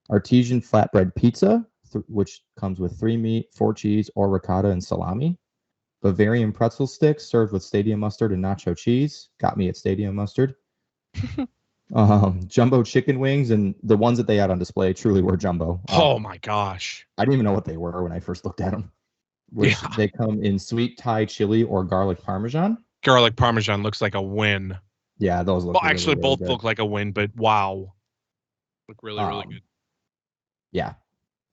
Artesian flatbread pizza, which comes with 3 meat, 4 cheese, or ricotta and salami. Bavarian pretzel sticks served with stadium mustard and nacho cheese. Got me at stadium mustard. Jumbo chicken wings, and the ones that they had on display truly were jumbo. Oh my gosh. I didn't even know what they were when I first looked at them. They come in sweet Thai chili or garlic parmesan. Garlic parmesan looks like a win. Yeah, those look Well, actually, really both good. look like a win, but wow. Look really, really good. Yeah.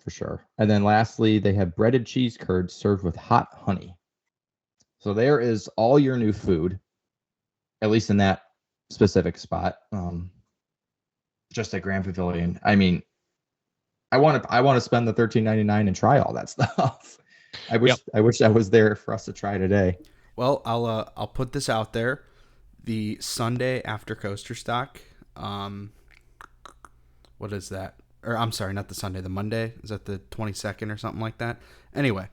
for sure. And then lastly, they have breaded cheese curds served with hot honey. So there is all your new food, at least in that specific spot. Just at Grand Pavilion. I mean, I want to spend the $13.99 and try all that stuff. I wish I was there for us to try today. Well, I'll put this out there. The Sunday after Coaster Stock, what is that? Or I'm sorry, not the Sunday, the Monday. Is that the 22nd or something like that? Anyway,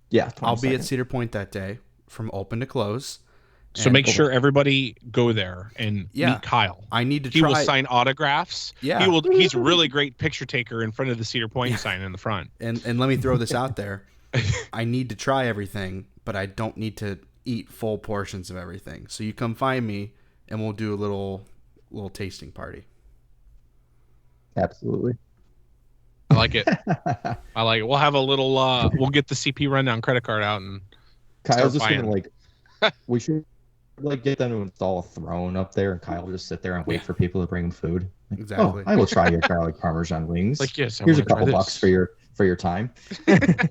yeah, 22nd. I'll be at Cedar Point that day from open to close. So make sure everybody go there and meet Kyle. I need to He will sign autographs. Yeah. He's a really great picture taker in front of the Cedar Point sign in the front. And let me throw this out there. I need to try everything, but I don't need to eat full portions of everything. So you come find me and we'll do a little tasting party. Absolutely. I like it. I like it. We'll have a little we'll get the CP rundown credit card out and Kyle's just gonna we should get them to install a throne up there and Kyle will just sit there and wait for people to bring him food. Exactly. I will try your garlic parmesan wings. Yes, here's a couple bucks for your time.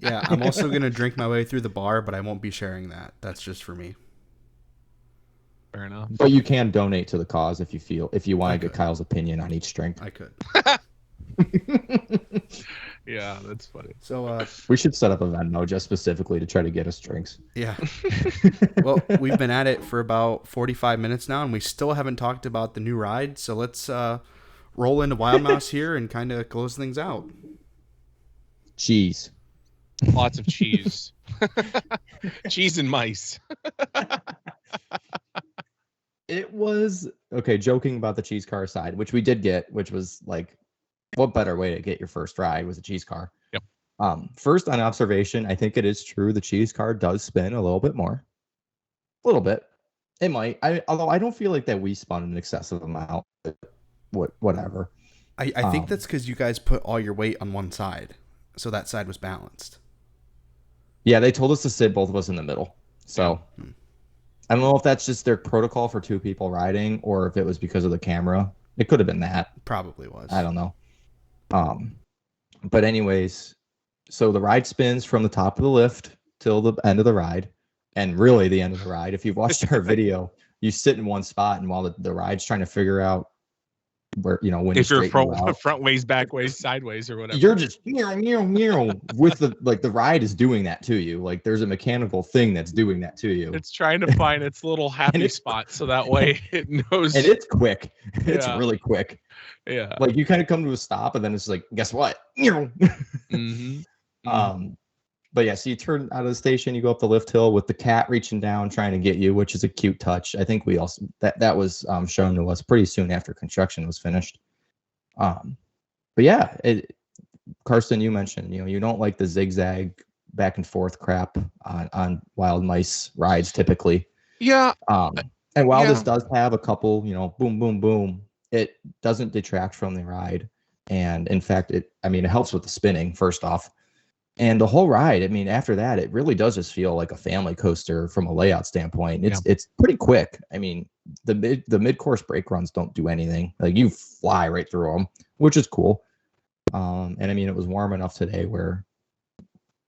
Yeah, I'm also gonna drink my way through the bar, but I won't be sharing that. That's just for me. Fair enough. But you can donate to the cause if you want to get Kyle's opinion on each drink. I could. Yeah, that's funny. So we should set up a Venmo just specifically to try to get us drinks. Yeah. Well, we've been at it for about 45 minutes now, and we still haven't talked about the new ride. So let's roll into Wild Mouse here and kind of close things out. Cheese. Lots of cheese. Cheese and mice. It was okay. Joking about the cheese car side, which we did get, which was like, what better way to get your first ride was a cheese car? Yep. First on observation, I think it is true the cheese car does spin a little bit more. A little bit. It might. Although I don't feel like that we spun an excessive amount. Whatever. I think that's because you guys put all your weight on one side, so that side was balanced. Yeah, they told us to sit both of us in the middle. So I don't know if that's just their protocol for two people riding or if it was because of the camera. It could have been that. Probably was. I don't know. But anyways, so the ride spins from the top of the lift till the end of the ride, and really the end of the ride. If you've watched our video, you sit in one spot, and while the ride's trying to figure out where, when if you're front ways, back ways, sideways, or whatever, you're just with the ride is doing that to you. Like there's a mechanical thing that's doing that to you. It's trying to find its little happy spot so that way it knows. And it's quick. It's really quick. Yeah. Like you kind of come to a stop and then it's like, guess what? Mm-hmm. But yeah, so you turn out of the station, you go up the lift hill with the cat reaching down, trying to get you, which is a cute touch. I think we also, that was shown to us pretty soon after construction was finished. But yeah, Karsten, you mentioned, you don't like the zigzag back and forth crap on Wild Mice rides typically. Yeah. And while this does have a couple, boom, boom, boom, it doesn't detract from the ride. And in fact, it helps with the spinning, first off. And the whole ride, after that, it really does just feel like a family coaster from a layout standpoint. It's pretty quick. The mid-course brake runs don't do anything. Like you fly right through them, which is cool. And it was warm enough today where,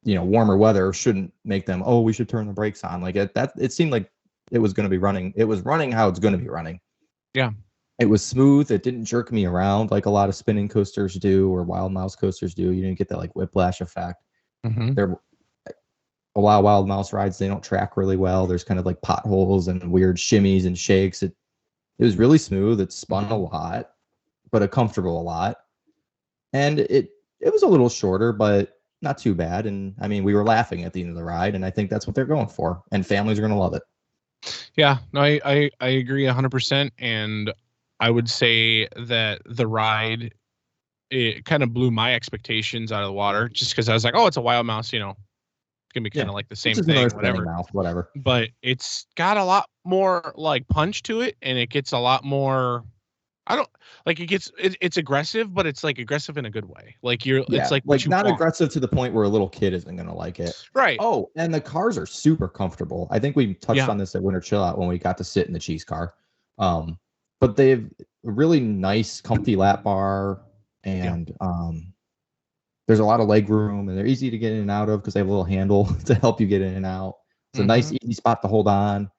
warmer weather shouldn't make them, we should turn the brakes on. Like it seemed like it was going to be running. It was running how it's going to be running. Yeah. It was smooth. It didn't jerk me around like a lot of spinning coasters do or Wild Mouse coasters do. You didn't get that like whiplash effect. Mm-hmm. They're a lot of Wild Mouse rides. They don't track really well. There's kind of like potholes and weird shimmies and shakes. It was really smooth. It spun a lot, but it comfortable a lot. And it was a little shorter, but not too bad. And we were laughing at the end of the ride, and I think that's what they're going for. And families are going to love it. Yeah, no, I agree 100%. And I would say that the ride, it kind of blew my expectations out of the water just because I was like, it's a Wild Mouse, it's going to be kind of like the same thing, whatever. But it's got a lot more like punch to it, and it gets a lot more, it's aggressive, but it's like aggressive in a good way. Like it's like not aggressive to the point where a little kid isn't going to like it. Right. Oh, and the cars are super comfortable. I think we touched on this at Winter Chill Out when we got to sit in the cheese car. But they have a really nice, comfy lap bar, and there's a lot of leg room, and they're easy to get in and out of because they have a little handle to help you get in and out. It's a nice, easy spot to hold on.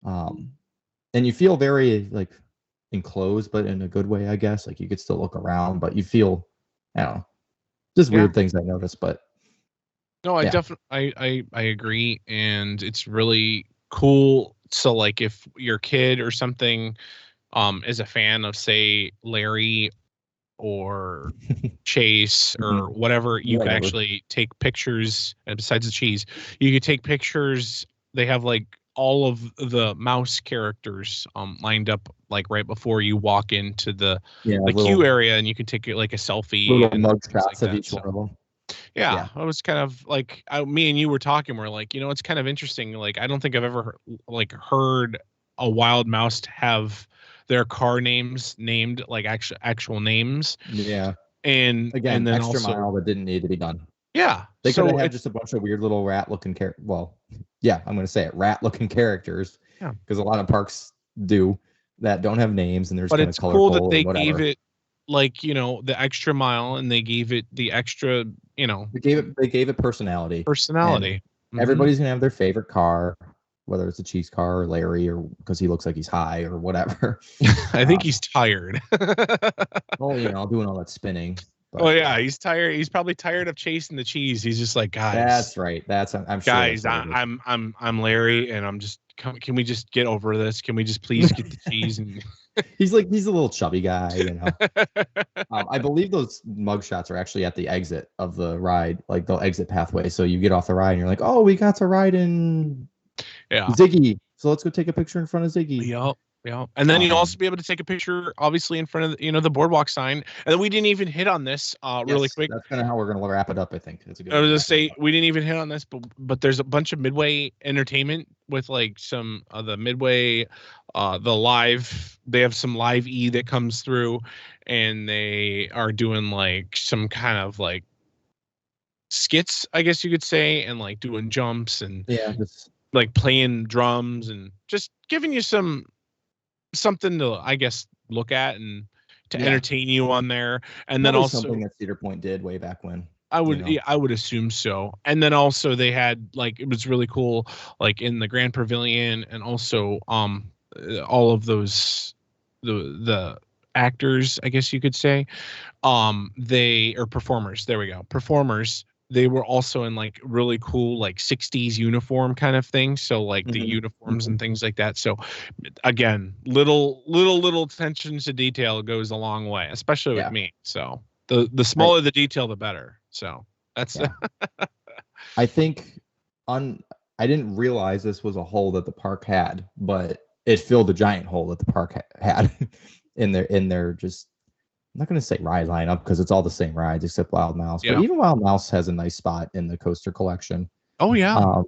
And you feel very like enclosed, but in a good way, I guess. Like you could still look around, but you feel, I don't know, just weird things I noticed. But no, I definitely, I agree, and it's really cool. So like, if your kid or something, is a fan of, say, Larry or Chase or whatever, you can actually take pictures. And besides the cheese, you could take pictures. They have like all of the mouse characters lined up like right before you walk into the queue area, and you can take like a selfie, little and mug shots like of that. each one of them. Yeah, I was kind of like, me and you were talking. We're like, it's kind of interesting. Like, I don't think I've ever heard a wild mouse to have their car names named like actual names. Yeah. And again, and then extra also, mile that didn't need to be done. Yeah, They could have just a bunch of weird little rat-looking Well, yeah, I'm going to say it, rat-looking characters. Yeah. Because a lot of parks do that don't have names, and there's but kind it's of colorful. cool that they and gave it like the extra mile, and they gave it the extra They gave it personality. Mm-hmm. Everybody's gonna have their favorite car, whether it's a cheese car or Larry, or because he looks like he's high or whatever. I think he's tired. Well, doing all that spinning. But, yeah, he's tired. He's probably tired of chasing the cheese. He's just like, guys. That's right. I'm sure. Guys, I'm Larry, and I'm just. Can we just get over this? Can we just please get the cheese? And he's a little chubby guy, I believe those mug shots are actually at the exit of the ride, like the exit pathway. So you get off the ride, and you're like, oh, we got to ride in Ziggy. So let's go take a picture in front of Ziggy. Yep. Yeah, and then you'll also be able to take a picture, obviously, in front of the boardwalk sign. And then we didn't even hit on this really quick. That's kind of how we're going to wrap it up. I think it's a good. I was going to say we didn't even hit on this, but there's a bunch of Midway entertainment with like some of the Midway, the live. They have some live that comes through, and they are doing like some kind of like skits, I guess you could say, and like doing jumps and just like playing drums and just giving you something to, I guess, look at and to entertain you on there. And then also something that Cedar Point did way back when. I would assume so. And then also they had like, it was really cool, like in the Grand Pavilion, and also all of those the actors, I guess you could say, they are performers. There we go. Performers. They were also in like really cool like 60s uniform kind of thing. So like the uniforms and things like that. So again, little attention to detail goes a long way, especially with me. So the smaller the detail, the better. So that's I think I didn't realize this was a hole that the park had, but it filled a giant hole that the park had in their just, I'm not going to say ride lineup because it's all the same rides except Wild Mouse. Yeah. But even Wild Mouse has a nice spot in the coaster collection. Oh, yeah.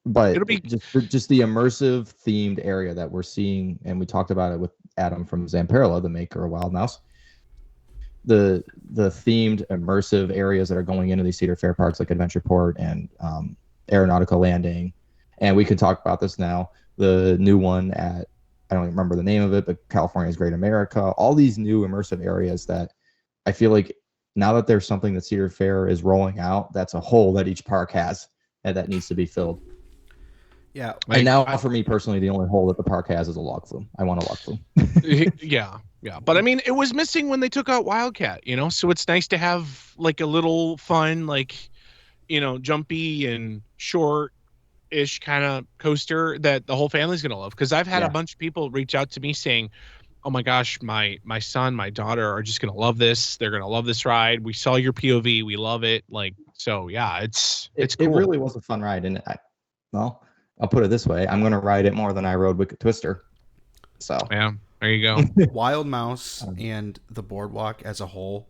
But it'll be just the immersive themed area that we're seeing. And we talked about it with Adam from Zamperla, the maker of Wild Mouse. The themed immersive areas that are going into these Cedar Fair parks like Adventureport and Aeronautical Landing. And we can talk about this now. The new one at, I don't even remember the name of it, but California's Great America, all these new immersive areas that I feel like now that there's something that Cedar Fair is rolling out, that's a hole that each park has and that needs to be filled. Yeah. And now for me personally, the only hole that the park has is a log flume. I want a log flume. Yeah. But I mean, it was missing when they took out Wildcat, so it's nice to have like a little fun, like, jumpy and short ish kind of coaster that the whole family's gonna love, because I've had a bunch of people reach out to me saying, oh my gosh, my son, my daughter are just gonna love this, they're gonna love this ride, we saw your POV, we love it. Like, so yeah, it's cool. It really was a fun ride. And I'll put it this way, I'm gonna ride it more than I rode Wicked Twister. So yeah, there you go. Wild Mouse and the Boardwalk as a whole,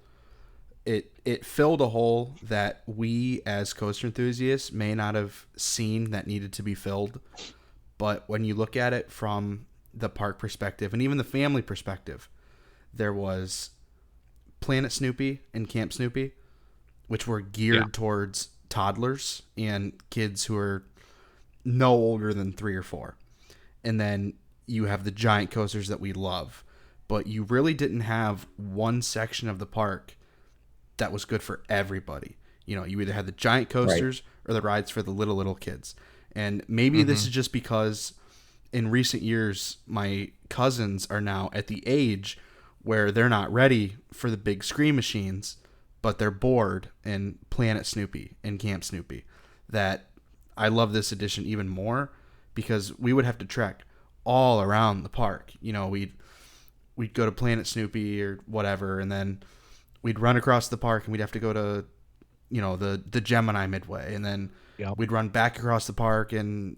it filled a hole that we as coaster enthusiasts may not have seen that needed to be filled. But when you look at it from the park perspective and even the family perspective, there was Planet Snoopy and Camp Snoopy, which were geared towards toddlers and kids who are no older than 3 or 4. And then you have the giant coasters that we love. But you really didn't have one section of the park that was good for everybody. You either had the giant coasters or the rides for the little kids. And maybe this is just because in recent years, my cousins are now at the age where they're not ready for the big screen machines, but they're bored in Planet Snoopy and Camp Snoopy, that I love this edition even more, because we would have to trek all around the park. We'd go to Planet Snoopy or whatever, and then we'd run across the park and we'd have to go to, the Gemini Midway, and then we'd run back across the park, and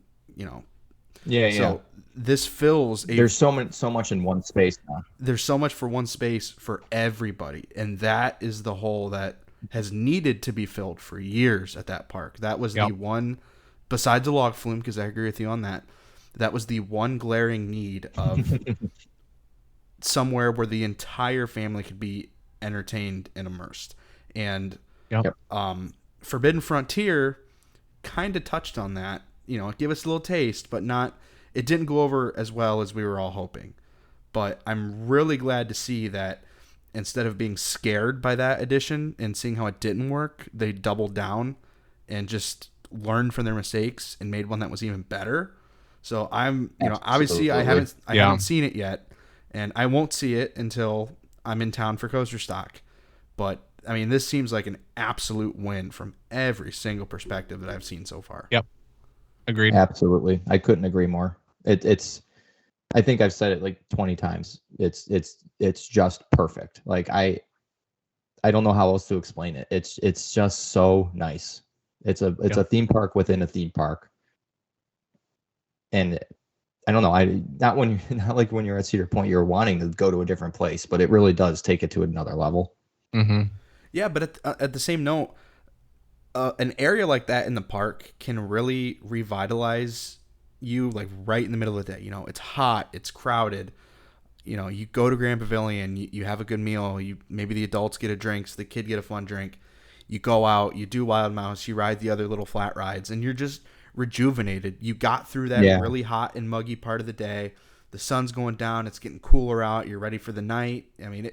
so this fills there's so much in one space now. There's so much for one space for everybody, and that is the hole that has needed to be filled for years at that park. That was the one, besides the log flume, because I agree with you on that, that was the one glaring need of somewhere where the entire family could be entertained and immersed. And Forbidden Frontier kind of touched on that. It gave us a little taste, but it didn't go over as well as we were all hoping. But I'm really glad to see that instead of being scared by that edition and seeing how it didn't work, they doubled down and just learned from their mistakes and made one that was even better. So I'm, obviously I haven't seen it yet, and I won't see it until I'm in town for Coaster Stock. But I mean, this seems like an absolute win from every single perspective that I've seen so far. Yep. Agreed. Absolutely. I couldn't agree more. It's I think I've said it like 20 times. It's just perfect. Like I don't know how else to explain it. It's just so nice. It's a theme park within a theme park. And I don't know, not like when you're at Cedar Point, you're wanting to go to a different place, but it really does take it to another level. Mm-hmm. Yeah, but at the same note, an area like that in the park can really revitalize you, like right in the middle of the day. It's hot, it's crowded. You go to Grand Pavilion, you have a good meal. Maybe the adults get a drink, so the kid get a fun drink. You go out, you do Wild Mouse, you ride the other little flat rides, and you're just rejuvenated. You got through that really hot and muggy part of the day. The sun's going down, it's getting cooler out. You're ready for the night. I mean,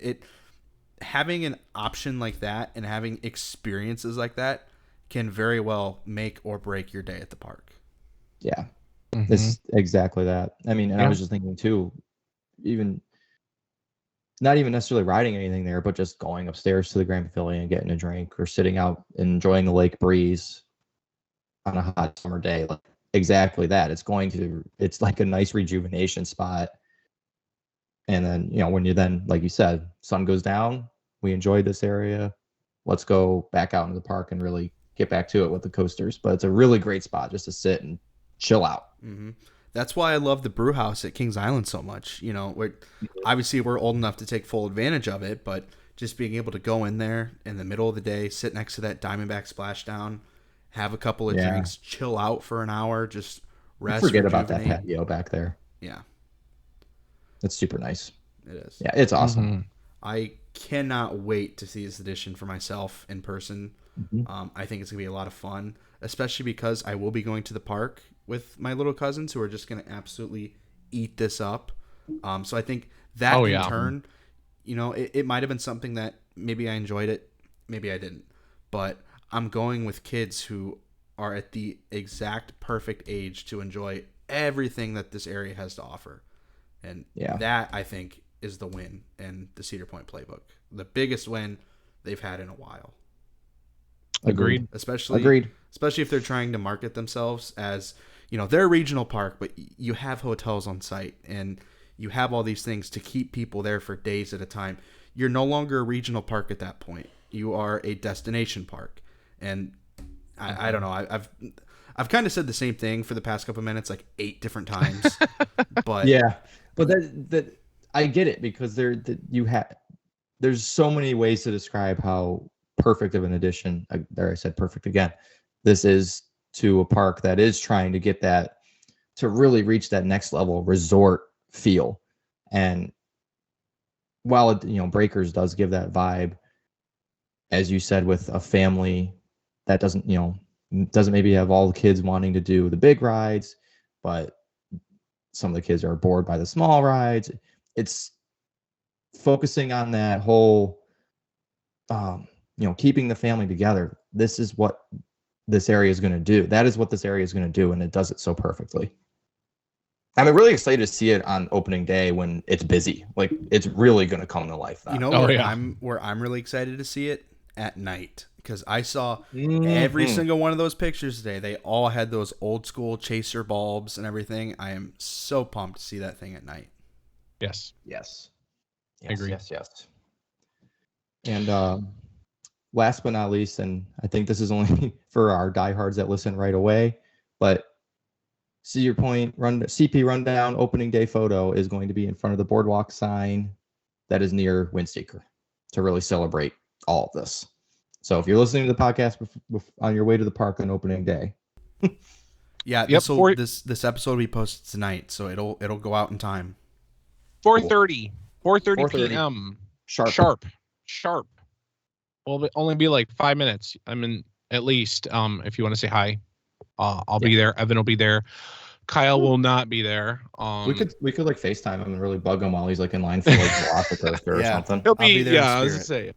having an option like that and having experiences like that can very well make or break your day at the park. Yeah. This is exactly that. I mean, and I was just thinking too, even not even necessarily riding anything there, but just going upstairs to the Grand Pavilion and getting a drink, or sitting out and enjoying the lake breeze on a hot summer day. Like exactly that. It's like a nice rejuvenation spot. And then, when you then, like you said, sun goes down, we enjoyed this area. Let's go back out into the park and really get back to it with the coasters. But it's a really great spot just to sit and chill out. Mm-hmm. That's why I love the brew house at Kings Island so much. Obviously we're old enough to take full advantage of it, but just being able to go in there in the middle of the day, sit next to that Diamondback splashdown, have a couple of drinks, chill out for an hour, just rest. Forget about that patio back there. Yeah. It's super nice. It is. Yeah, it's awesome. Mm-hmm. I cannot wait to see this edition for myself in person. Mm-hmm. I think it's going to be a lot of fun, especially because I will be going to the park with my little cousins who are just going to absolutely eat this up. So I think that in turn, it might have been something that maybe I enjoyed it, maybe I didn't. But I'm going with kids who are at the exact perfect age to enjoy everything that this area has to offer. And that, I think, is the win in the Cedar Point playbook. The biggest win they've had in a while. Agreed. Especially if they're trying to market themselves as, they're a regional park, but you have hotels on site and you have all these things to keep people there for days at a time. You're no longer a regional park at that point. You are a destination park. And I don't know. I've kind of said the same thing for the past couple of minutes, like 8 different times. But but that I get it, because there's so many ways to describe how perfect of an addition. I said perfect again. This is to a park that is trying to get that, to really reach that next level resort feel. And while Breakers does give that vibe, as you said, with a family that doesn't maybe have all the kids wanting to do the big rides, but some of the kids are bored by the small rides. It's focusing on that whole keeping the family together. This is what this area is going to do. That is what this area is going to do, and it does it so perfectly. I'm really excited to see it on opening day when it's busy. Like, it's really going to come to life then. Where I'm really excited to see it at night, because I saw every single one of those pictures today. They all had those old school chaser bulbs and everything. I am so pumped to see that thing at night. Yes. I agree. Yes. And last but not least, and I think this is only for our diehards that listen right away, but Cedar Point CP Rundown opening day photo is going to be in front of the Boardwalk sign that is near Windseeker to really celebrate all of this. So if you're listening to the podcast on your way to the park on opening day. This episode will be posted tonight, so it'll go out in time. 4:30 p.m. Sharp. Well, only be like 5 minutes. I mean, at least. If you want to say hi, I'll be there. Evan will be there. Kyle will not be there. We could like FaceTime him and really bug him while he's like in line for like Velocicoaster or something. He'll be there. I was gonna say,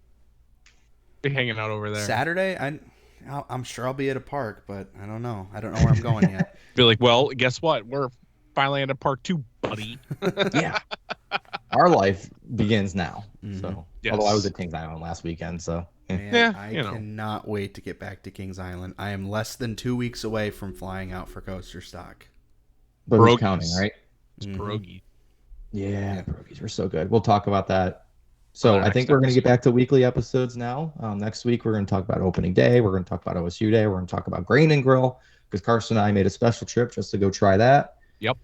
be hanging out over there Saturday. I'm sure I'll be at a park, but I don't know where I'm going yet. Be like, well, guess what? We're finally at a park too, buddy. Yeah. Our life begins now. Mm-hmm. So, yes. Although I was at Kings Island last weekend, so Man, I cannot wait to get back to Kings Island. I am less than 2 weeks away from flying out for coaster stock. But who's counting, right? It's pierogi. Yeah, pierogies were so good. We'll talk about that. So I think we're going to get back to weekly episodes now. Next week, we're going to talk about opening day. We're going to talk about OSU day. We're going to talk about Grain and Grill because Carson and I made a special trip just to go try that. Yep.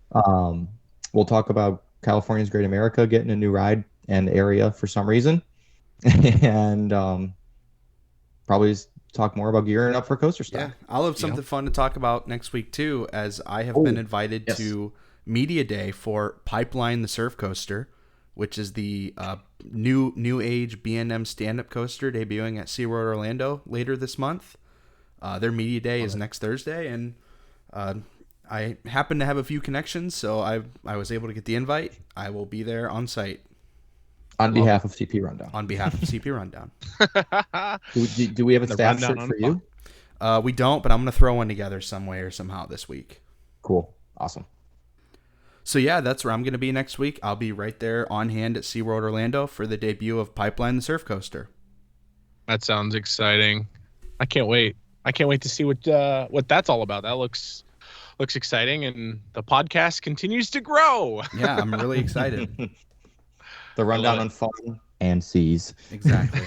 We'll talk about California's Great America getting a new ride and area for some reason. And probably talk more about gearing up for coaster stock. Yeah, I'll have something fun to talk about next week too, as I have been invited to Media Day for Pipeline the Surf Coaster, which is the new age B&M stand-up coaster debuting at SeaWorld Orlando later this month. Their Media Day is next Thursday, and I happen to have a few connections, so I was able to get the invite. I will be there on site. On behalf of CP Rundown. On behalf of CP Rundown. Do we have a staff shirt for you? We don't, but I'm going to throw one together some way or somehow this week. Cool. Awesome. So yeah, that's where I'm going to be next week. I'll be right there on hand at SeaWorld Orlando for the debut of Pipeline the Surf Coaster. That sounds exciting. I can't wait. I can't wait to see what that's all about. That looks exciting, and the podcast continues to grow. Yeah, I'm really excited. The rundown on fun and seas. Exactly.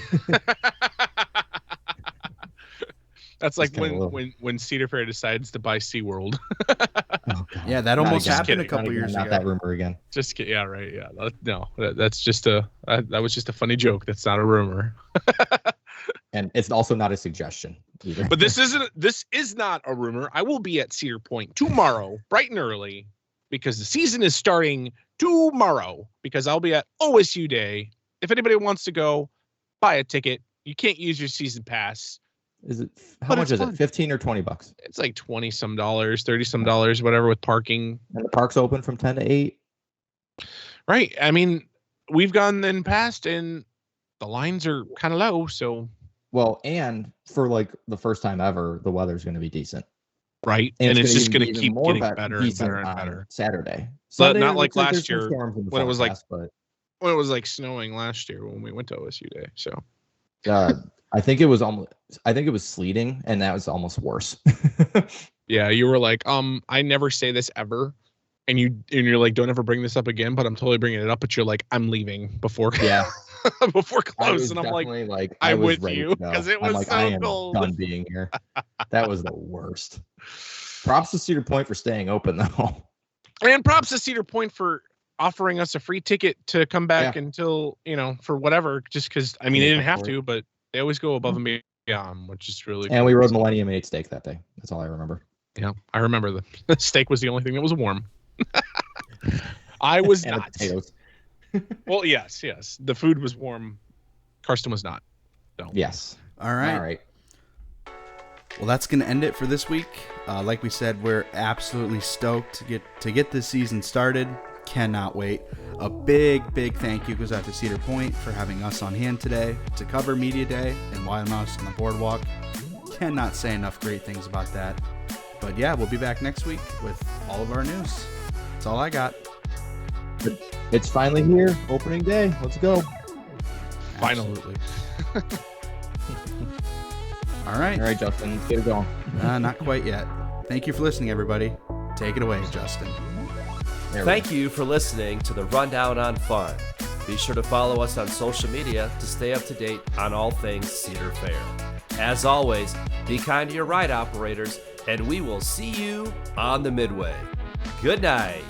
That's like when Cedar Fair decides to buy SeaWorld. Oh, yeah, that almost happened a couple years ago. Not that rumor again. Yeah, right. Yeah, no, that's just that was just a funny joke. That's not a rumor. And it's also not a suggestion either. But this is not a rumor. I will be at Cedar Point tomorrow, bright and early, because the season is starting tomorrow, because I'll be at OSU Day. If anybody wants to go, buy a ticket. You can't use your season pass. Is it how much is it? $15 or $20? It's like $20 some, $30 some, whatever, with parking. And the park's open from 10 to 8. Right. I mean, we've gone in past and the lines are kind of low, so well, and for like the first time ever, the weather's going to be decent. Right. And it's just going to keep getting better and better and better. Saturday. Sunday, not like last year when it was like when it was like snowing last year when we went to OSU Day. So I think it was sleeting, and that was almost worse. Yeah, you were like, I never say this ever. And you're like, don't ever bring this up again, but I'm totally bringing it up. But you're like, I'm leaving before before close, and I'm like I'm with you because it was so cold. Done being here. That was the worst. Props to Cedar Point for staying open though, and props to Cedar Point for offering us a free ticket to come back until for whatever. Just because they didn't have to, but they always go above and beyond, which is really. And we rode Millennium and ate steak that day. That's all I remember. Yeah, I remember the steak was the only thing that was warm. I was and not. Potatoes. Well, yes. The food was warm. Karsten was not. So. Yes. All right. Well, that's going to end it for this week. Like we said, we're absolutely stoked to get this season started. Cannot wait. A big thank you goes out to Cedar Point for having us on hand today to cover Media Day and Wild Mouse on the Boardwalk. Cannot say enough great things about that. But yeah, we'll be back next week with all of our news. That's all I got. It's finally here. Opening day. Let's go. Finally. Absolutely. All right. All right, Justin. Let's get it going. Not quite yet. Thank you for listening, everybody. Take it away, Justin. Thank you for listening to the Rundown on Fun. Be sure to follow us on social media to stay up to date on all things Cedar Fair. As always, be kind to your ride operators, and we will see you on the Midway. Good night.